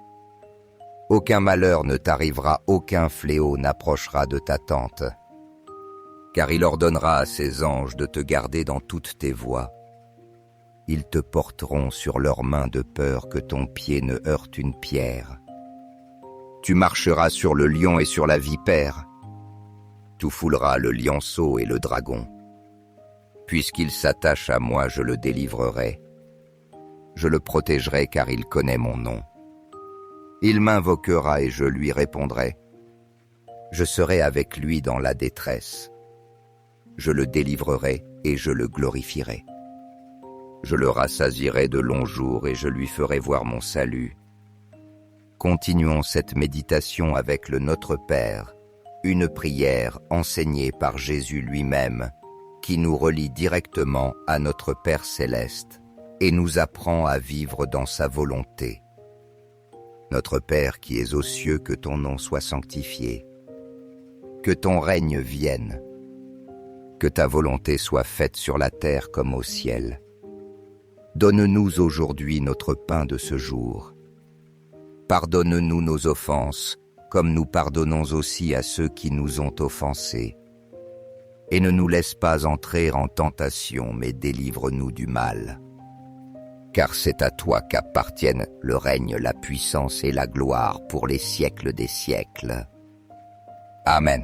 [SPEAKER 1] Aucun malheur ne t'arrivera, aucun fléau n'approchera de ta tente. Car il ordonnera à ses anges de te garder dans toutes tes voies. Ils te porteront sur leurs mains de peur que ton pied ne heurte une pierre. Tu marcheras sur le lion et sur la vipère. Tu fouleras le lionceau et le dragon. Puisqu'il s'attache à moi, je le délivrerai. Je le protégerai car il connaît mon nom. Il m'invoquera et je lui répondrai. Je serai avec lui dans la détresse. Je le délivrerai et je le glorifierai. Je le rassasierai de longs jours et je lui ferai voir mon salut. Continuons cette méditation avec le Notre Père, une prière enseignée par Jésus lui-même, qui nous relie directement à notre Père céleste et nous apprend à vivre dans sa volonté. Notre Père qui es aux cieux, que ton nom soit sanctifié, que ton règne vienne, que ta volonté soit faite sur la terre comme au ciel. Donne-nous aujourd'hui notre pain de ce jour. Pardonne-nous nos offenses, comme nous pardonnons aussi à ceux qui nous ont offensés. Et ne nous laisse pas entrer en tentation, mais délivre-nous du mal. Car c'est à toi qu'appartiennent le règne, la puissance et la gloire pour les siècles des siècles. Amen.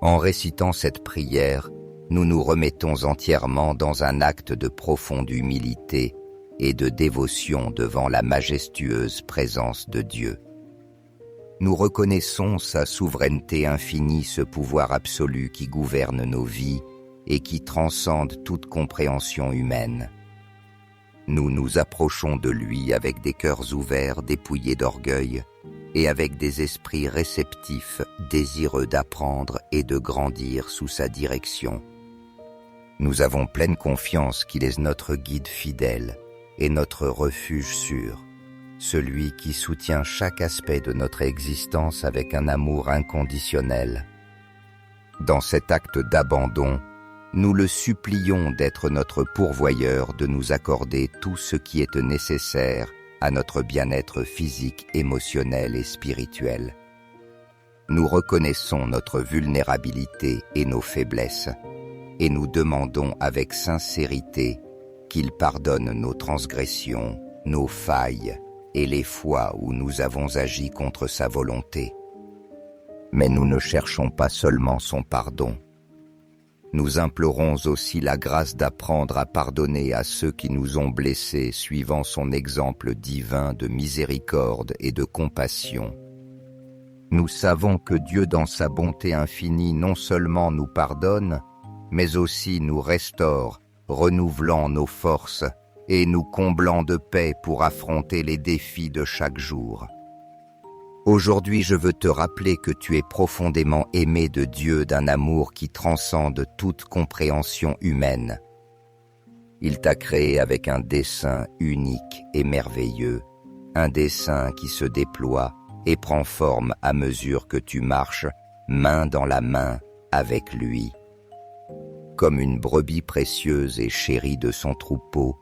[SPEAKER 1] En récitant cette prière, nous nous remettons entièrement dans un acte de profonde humilité et de dévotion devant la majestueuse présence de Dieu. Nous reconnaissons sa souveraineté infinie, ce pouvoir absolu qui gouverne nos vies et qui transcende toute compréhension humaine. Nous nous approchons de lui avec des cœurs ouverts, dépouillés d'orgueil, et avec des esprits réceptifs, désireux d'apprendre et de grandir sous sa direction. Nous avons pleine confiance qu'il est notre guide fidèle et notre refuge sûr, celui qui soutient chaque aspect de notre existence avec un amour inconditionnel. Dans cet acte d'abandon, nous le supplions d'être notre pourvoyeur, de nous accorder tout ce qui est nécessaire à notre bien-être physique, émotionnel et spirituel. Nous reconnaissons notre vulnérabilité et nos faiblesses, et nous demandons avec sincérité qu'il pardonne nos transgressions, nos failles et les fois où nous avons agi contre sa volonté. Mais nous ne cherchons pas seulement son pardon. Nous implorons aussi la grâce d'apprendre à pardonner à ceux qui nous ont blessés, suivant son exemple divin de miséricorde et de compassion. Nous savons que Dieu, dans sa bonté infinie, non seulement nous pardonne, mais aussi nous restaure, renouvelant nos forces et nous comblant de paix pour affronter les défis de chaque jour. Aujourd'hui, je veux te rappeler que tu es profondément aimé de Dieu d'un amour qui transcende toute compréhension humaine. Il t'a créé avec un dessein unique et merveilleux, un dessein qui se déploie et prend forme à mesure que tu marches main dans la main avec lui. Comme une brebis précieuse et chérie de son troupeau,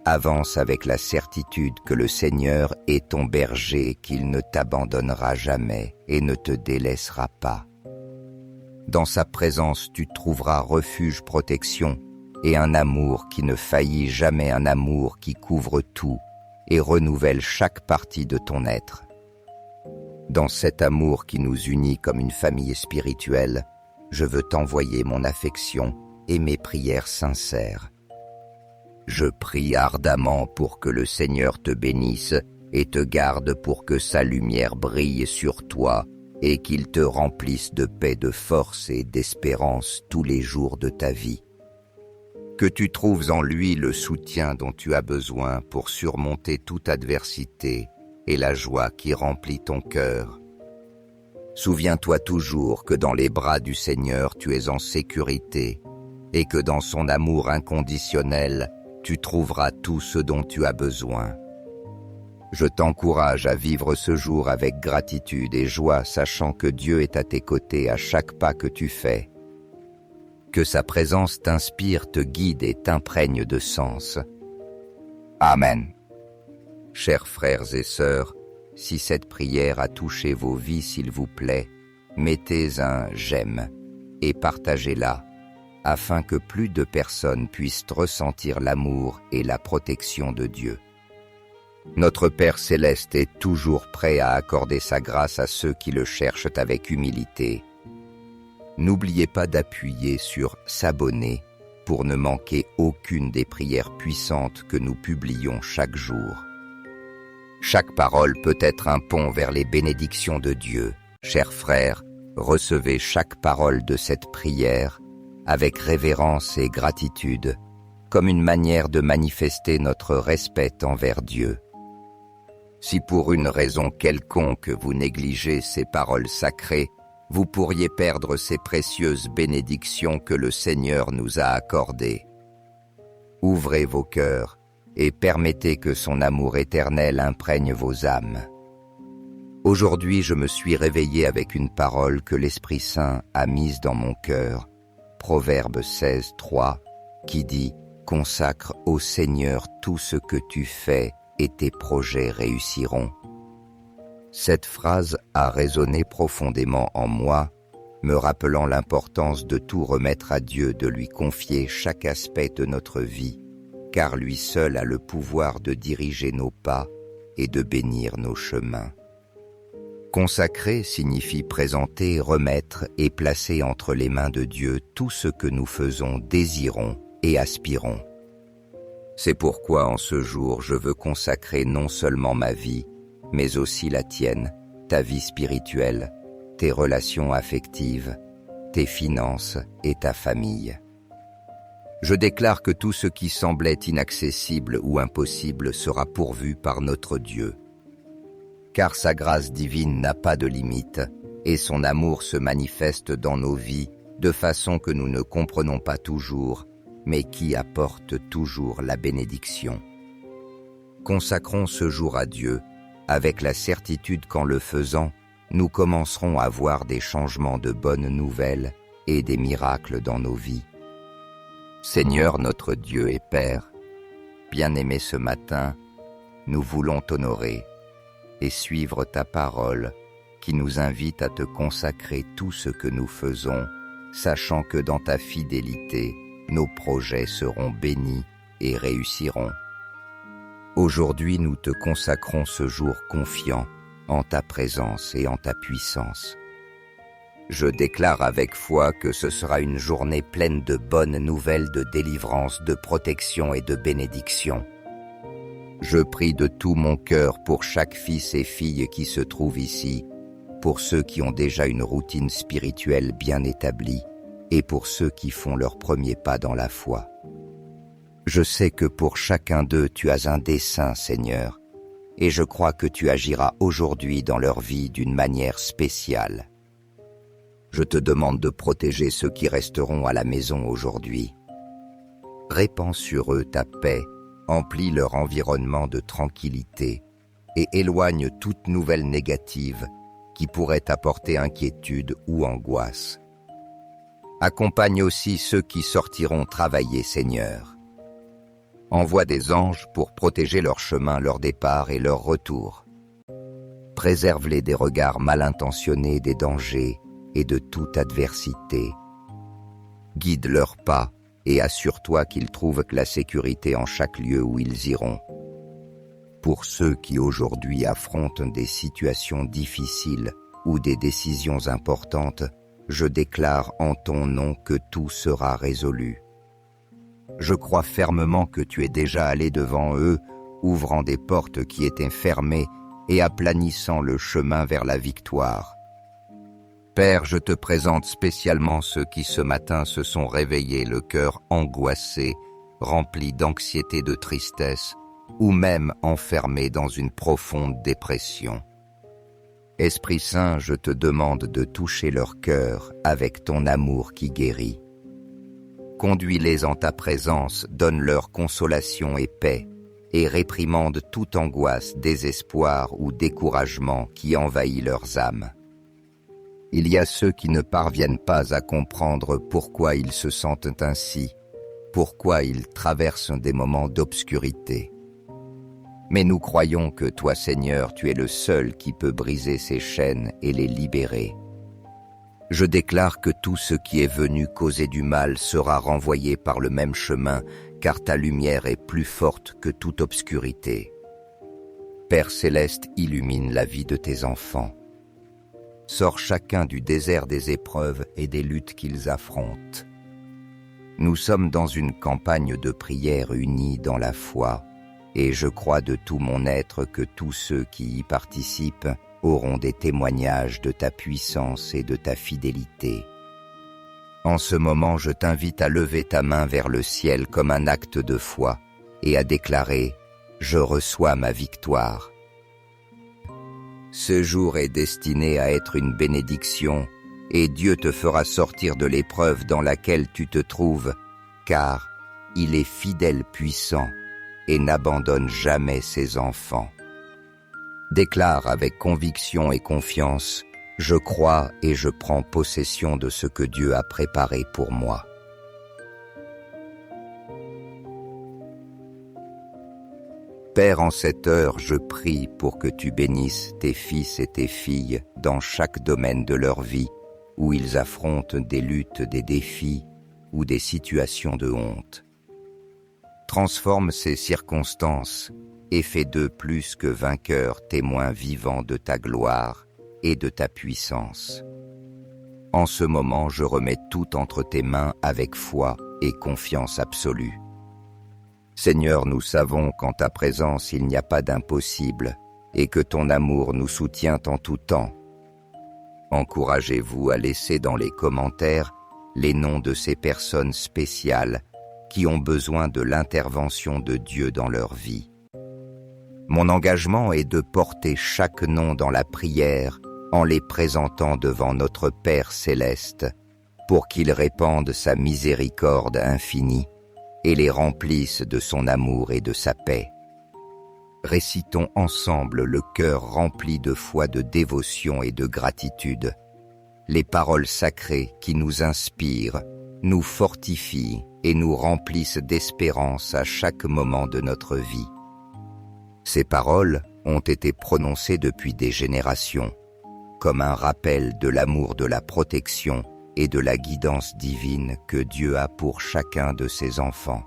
[SPEAKER 1] avance avec la certitude que le Seigneur est ton berger, qu'il ne t'abandonnera jamais et ne te délaissera pas. Dans sa présence, tu trouveras refuge, protection et un amour qui ne faillit jamais, un amour qui couvre tout et renouvelle chaque partie de ton être. Dans cet amour qui nous unit comme une famille spirituelle, je veux t'envoyer mon affection et mes prières sincères. Je prie ardemment pour que le Seigneur te bénisse et te garde, pour que sa lumière brille sur toi et qu'il te remplisse de paix, de force et d'espérance tous les jours de ta vie. Que tu trouves en lui le soutien dont tu as besoin pour surmonter toute adversité et la joie qui remplit ton cœur. Souviens-toi toujours que dans les bras du Seigneur tu es en sécurité et que dans son amour inconditionnel, tu trouveras tout ce dont tu as besoin. Je t'encourage à vivre ce jour avec gratitude et joie, sachant que Dieu est à tes côtés à chaque pas que tu fais. Que sa présence t'inspire, te guide et t'imprègne de sens. Amen. Chers frères et sœurs, si cette prière a touché vos vies, s'il vous plaît, mettez un « j'aime » et partagez-la, afin que plus de personnes puissent ressentir l'amour et la protection de Dieu. Notre Père céleste est toujours prêt à accorder sa grâce à ceux qui le cherchent avec humilité. N'oubliez pas d'appuyer sur « S'abonner » pour ne manquer aucune des prières puissantes que nous publions chaque jour. Chaque parole peut être un pont vers les bénédictions de Dieu. Chers frères, Recevez chaque parole de cette prière avec révérence et gratitude, comme une manière de manifester notre respect envers Dieu. Si pour une raison quelconque vous négligez ces paroles sacrées, vous pourriez perdre ces précieuses bénédictions que le Seigneur nous a accordées. Ouvrez vos cœurs et permettez que son amour éternel imprègne vos âmes. Aujourd'hui, je me suis réveillé avec une parole que l'Esprit Saint a mise dans mon cœur, Proverbe 16, 3, qui dit « Consacre au Seigneur tout ce que tu fais et tes projets réussiront ». Cette phrase a résonné profondément en moi, me rappelant l'importance de tout remettre à Dieu, de lui confier chaque aspect de notre vie, car lui seul a le pouvoir de diriger nos pas et de bénir nos chemins. Consacrer signifie présenter, remettre et placer entre les mains de Dieu tout ce que nous faisons, désirons et aspirons. C'est pourquoi en ce jour je veux consacrer non seulement ma vie, mais aussi la tienne, ta vie spirituelle, tes relations affectives, tes finances et ta famille. Je déclare que tout ce qui semblait inaccessible ou impossible sera pourvu par notre Dieu. Car sa grâce divine n'a pas de limite et son amour se manifeste dans nos vies de façon que nous ne comprenons pas toujours, mais qui apporte toujours la bénédiction. Consacrons ce jour à Dieu, avec la certitude qu'en le faisant, nous commencerons à voir des changements de bonnes nouvelles et des miracles dans nos vies. Seigneur notre Dieu et Père, bien-aimé ce matin, nous voulons t'honorer et suivre ta parole qui nous invite à te consacrer tout ce que nous faisons, sachant que dans ta fidélité, nos projets seront bénis et réussiront. Aujourd'hui, nous te consacrons ce jour confiant en ta présence et en ta puissance. Je déclare avec foi que ce sera une journée pleine de bonnes nouvelles de délivrance, de protection et de bénédiction. Je prie de tout mon cœur pour chaque fils et fille qui se trouve ici, pour ceux qui ont déjà une routine spirituelle bien établie et pour ceux qui font leur premier pas dans la foi. Je sais que pour chacun d'eux tu as un dessein, Seigneur, et je crois que tu agiras aujourd'hui dans leur vie d'une manière spéciale. Je te demande de protéger ceux qui resteront à la maison aujourd'hui. Répands sur eux ta paix, emplis leur environnement de tranquillité et éloigne toute nouvelle négative qui pourrait apporter inquiétude ou angoisse. Accompagne aussi ceux qui sortiront travailler, Seigneur. Envoie des anges pour protéger leur chemin, leur départ et leur retour. Préserve-les des regards mal intentionnés, des dangers et de toute adversité. Guide leurs pas et assure-toi qu'ils trouvent la sécurité en chaque lieu où ils iront. Pour ceux qui aujourd'hui affrontent des situations difficiles ou des décisions importantes, je déclare en ton nom que tout sera résolu. Je crois fermement que tu es déjà allé devant eux, ouvrant des portes qui étaient fermées et aplanissant le chemin vers la victoire. Père, je te présente spécialement ceux qui ce matin se sont réveillés le cœur angoissé, rempli d'anxiété, de tristesse, ou même enfermés dans une profonde dépression. Esprit Saint, je te demande de toucher leur cœur avec ton amour qui guérit. Conduis-les en ta présence, donne-leur consolation et paix, et réprimande toute angoisse, désespoir ou découragement qui envahit leurs âmes. Il y a ceux qui ne parviennent pas à comprendre pourquoi ils se sentent ainsi, pourquoi ils traversent des moments d'obscurité. Mais nous croyons que toi, Seigneur, tu es le seul qui peut briser ces chaînes et les libérer. Je déclare que tout ce qui est venu causer du mal sera renvoyé par le même chemin, car ta lumière est plus forte que toute obscurité. Père céleste, illumine la vie de tes enfants. Sors chacun du désert des épreuves et des luttes qu'ils affrontent. Nous sommes dans une campagne de prière unie dans la foi, et je crois de tout mon être que tous ceux qui y participent auront des témoignages de ta puissance et de ta fidélité. En ce moment, je t'invite à lever ta main vers le ciel comme un acte de foi et à déclarer « Je reçois ma victoire ». Ce jour est destiné à être une bénédiction et Dieu te fera sortir de l'épreuve dans laquelle tu te trouves, car il est fidèle puissant et n'abandonne jamais ses enfants. Déclare avec conviction et confiance « Je crois et je prends possession de ce que Dieu a préparé pour moi ». Père, en cette heure, je prie pour que tu bénisses tes fils et tes filles dans chaque domaine de leur vie où ils affrontent des luttes, des défis ou des situations de honte. Transforme ces circonstances et fais d'eux plus que vainqueurs, témoins vivants de ta gloire et de ta puissance. En ce moment, je remets tout entre tes mains avec foi et confiance absolue. Seigneur, nous savons qu'en ta présence il n'y a pas d'impossible et que ton amour nous soutient en tout temps. Encouragez-vous à laisser dans les commentaires les noms de ces personnes spéciales qui ont besoin de l'intervention de Dieu dans leur vie. Mon engagement est de porter chaque nom dans la prière en les présentant devant notre Père céleste pour qu'il répande sa miséricorde infinie et les remplisse de son amour et de sa paix. Récitons ensemble le cœur rempli de foi, de dévotion et de gratitude, les paroles sacrées qui nous inspirent, nous fortifient et nous remplissent d'espérance à chaque moment de notre vie. Ces paroles ont été prononcées depuis des générations, comme un rappel de l'amour, de la protection et de la guidance divine que Dieu a pour chacun de ses enfants.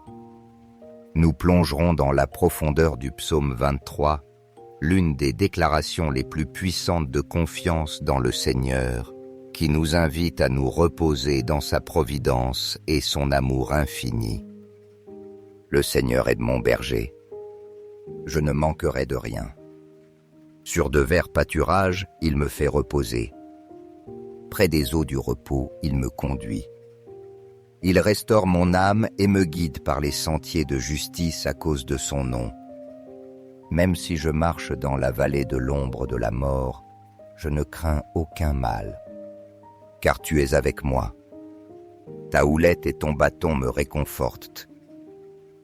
[SPEAKER 1] Nous plongerons dans la profondeur du psaume 23, l'une des déclarations les plus puissantes de confiance dans le Seigneur, qui nous invite à nous reposer dans sa providence et son amour infini. Le Seigneur est mon berger, je ne manquerai de rien. Sur de verts pâturages, il me fait reposer. Près des eaux du repos, il me conduit. Il restaure mon âme et me guide par les sentiers de justice à cause de son nom. Même si je marche dans la vallée de l'ombre de la mort, je ne crains aucun mal, car tu es avec moi. Ta houlette et ton bâton me réconfortent.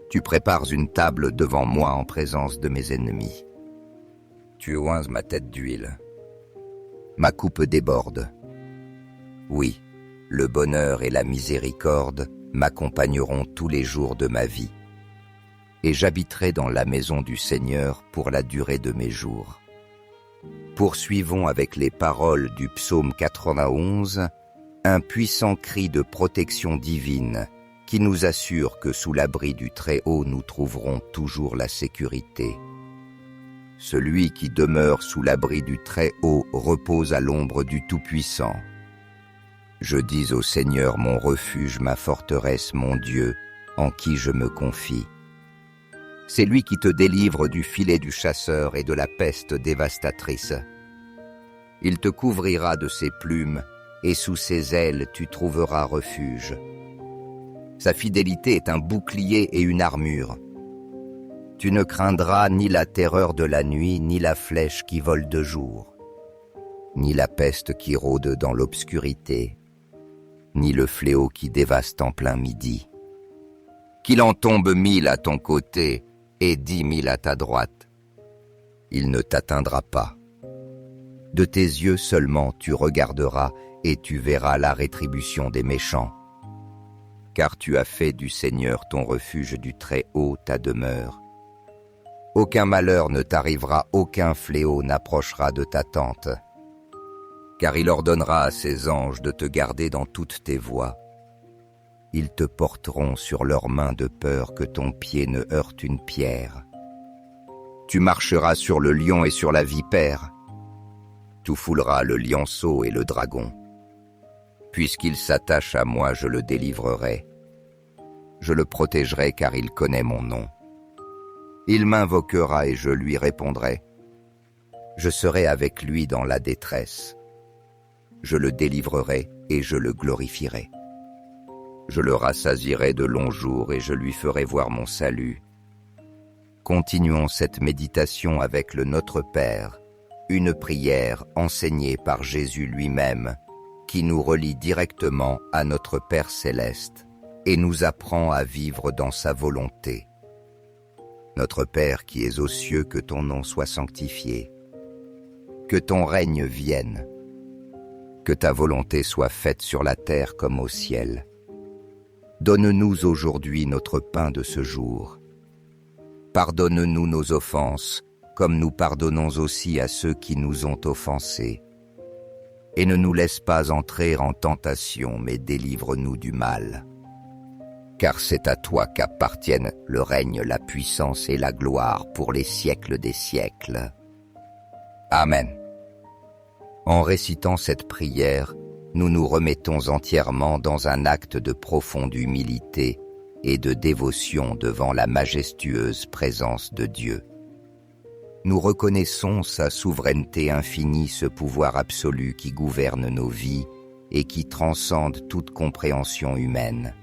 [SPEAKER 1] Tu prépares une table devant moi en présence de mes ennemis. Tu oinces ma tête d'huile. Ma coupe déborde. Oui, le bonheur et la miséricorde m'accompagneront tous les jours de ma vie, et j'habiterai dans la maison du Seigneur pour la durée de mes jours. Poursuivons avec les paroles du psaume 91, un puissant cri de protection divine qui nous assure que sous l'abri du Très-Haut nous trouverons toujours la sécurité. Celui qui demeure sous l'abri du Très-Haut repose à l'ombre du Tout-Puissant. Je dis au Seigneur mon refuge, ma forteresse, mon Dieu, en qui je me confie. C'est lui qui te délivre du filet du chasseur et de la peste dévastatrice. Il te couvrira de ses plumes, et sous ses ailes tu trouveras refuge. Sa fidélité est un bouclier et une armure. Tu ne craindras ni la terreur de la nuit, ni la flèche qui vole de jour, ni la peste qui rôde dans l'obscurité, ni le fléau qui dévaste en plein midi. Qu'il en tombe 1000 à ton côté et 10 000 à ta droite, il ne t'atteindra pas. De tes yeux seulement tu regarderas et tu verras la rétribution des méchants. Car tu as fait du Seigneur ton refuge, du Très-Haut ta demeure. Aucun malheur ne t'arrivera, aucun fléau n'approchera de ta tente. Car il ordonnera à ses anges de te garder dans toutes tes voies. Ils te porteront sur leurs mains de peur que ton pied ne heurte une pierre. Tu marcheras sur le lion et sur la vipère. Tu fouleras le lionceau et le dragon. Puisqu'il s'attache à moi, je le délivrerai. Je le protégerai car il connaît mon nom. Il m'invoquera et je lui répondrai. Je serai avec lui dans la détresse. Je le délivrerai et je le glorifierai. Je le rassasierai de longs jours et je lui ferai voir mon salut. Continuons cette méditation avec le Notre Père, une prière enseignée par Jésus lui-même, qui nous relie directement à notre Père céleste et nous apprend à vivre dans sa volonté. Notre Père qui es aux cieux, que ton nom soit sanctifié, que ton règne vienne, que ta volonté soit faite sur la terre comme au ciel. Donne-nous aujourd'hui notre pain de ce jour. Pardonne-nous nos offenses, comme nous pardonnons aussi à ceux qui nous ont offensés. Et ne nous laisse pas entrer en tentation, mais délivre-nous du mal. Car c'est à toi qu'appartiennent le règne, la puissance et la gloire pour les siècles des siècles. Amen. En récitant cette prière, nous nous remettons entièrement dans un acte de profonde humilité et de dévotion devant la majestueuse présence de Dieu. Nous reconnaissons sa souveraineté infinie, ce pouvoir absolu qui gouverne nos vies et qui transcende toute compréhension humaine.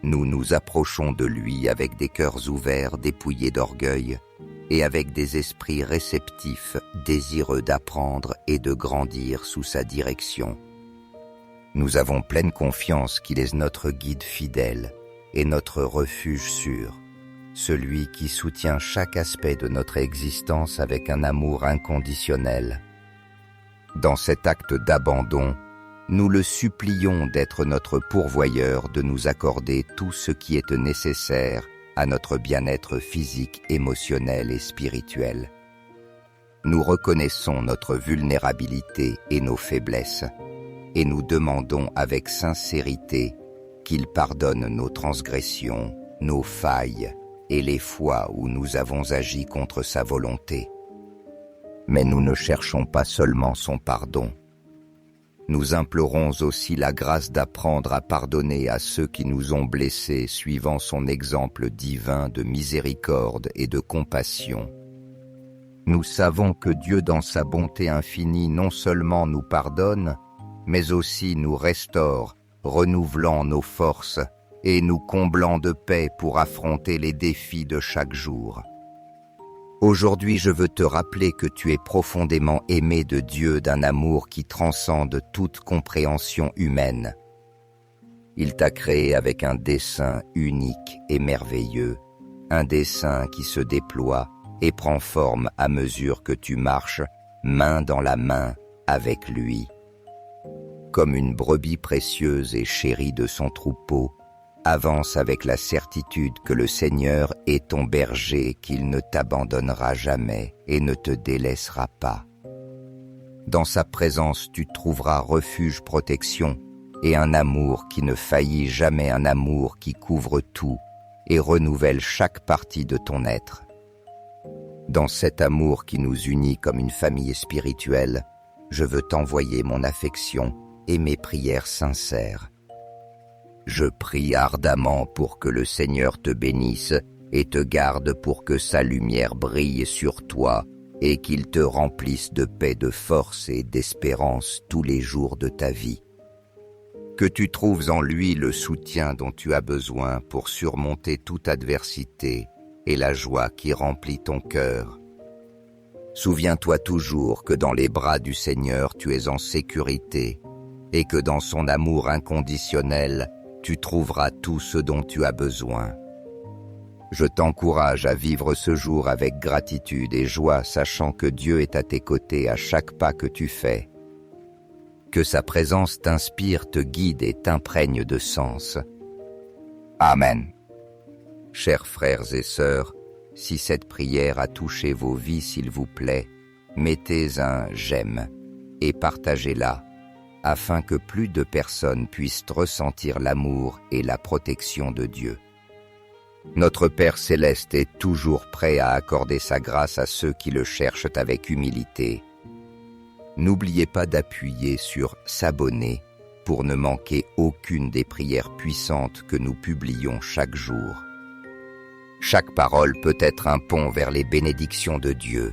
[SPEAKER 1] Nous nous approchons de lui avec des cœurs ouverts, dépouillés d'orgueil, et avec des esprits réceptifs, désireux d'apprendre et de grandir sous sa direction. Nous avons pleine confiance qu'il est notre guide fidèle et notre refuge sûr, celui qui soutient chaque aspect de notre existence avec un amour inconditionnel. Dans cet acte d'abandon, nous le supplions d'être notre pourvoyeur, de nous accorder tout ce qui est nécessaire à notre bien-être physique, émotionnel et spirituel. Nous reconnaissons notre vulnérabilité et nos faiblesses, et nous demandons avec sincérité qu'il pardonne nos transgressions, nos failles et les fois où nous avons agi contre sa volonté. Mais nous ne cherchons pas seulement son pardon. Nous implorons aussi la grâce d'apprendre à pardonner à ceux qui nous ont blessés, suivant son exemple divin de miséricorde et de compassion. Nous savons que Dieu, dans sa bonté infinie, non seulement nous pardonne, mais aussi nous restaure, renouvelant nos forces et nous comblant de paix pour affronter les défis de chaque jour. Aujourd'hui, je veux te rappeler que tu es profondément aimé de Dieu d'un amour qui transcende toute compréhension humaine. Il t'a créé avec un dessein unique et merveilleux, un dessein qui se déploie et prend forme à mesure que tu marches main dans la main avec lui. Comme une brebis précieuse et chérie de son troupeau, avance avec la certitude que le Seigneur est ton berger, qu'il ne t'abandonnera jamais et ne te délaissera pas. Dans sa présence, tu trouveras refuge, protection et un amour qui ne faillit jamais, un amour qui couvre tout et renouvelle chaque partie de ton être. Dans cet amour qui nous unit comme une famille spirituelle, je veux t'envoyer mon affection et mes prières sincères. Je prie ardemment pour que le Seigneur te bénisse et te garde, pour que sa lumière brille sur toi et qu'il te remplisse de paix, de force et d'espérance tous les jours de ta vie. Que tu trouves en lui le soutien dont tu as besoin pour surmonter toute adversité et la joie qui remplit ton cœur. Souviens-toi toujours que dans les bras du Seigneur tu es en sécurité et que dans son amour inconditionnel, tu trouveras tout ce dont tu as besoin. Je t'encourage à vivre ce jour avec gratitude et joie, sachant que Dieu est à tes côtés à chaque pas que tu fais. Que sa présence t'inspire, te guide et t'imprègne de sens. Amen. Chers frères et sœurs, si cette prière a touché vos vies, s'il vous plaît, mettez un « j'aime » et partagez-la, afin que plus de personnes puissent ressentir l'amour et la protection de Dieu. Notre Père céleste est toujours prêt à accorder sa grâce à ceux qui le cherchent avec humilité. N'oubliez pas d'appuyer sur « s'abonner » pour ne manquer aucune des prières puissantes que nous publions chaque jour. Chaque parole peut être un pont vers les bénédictions de Dieu.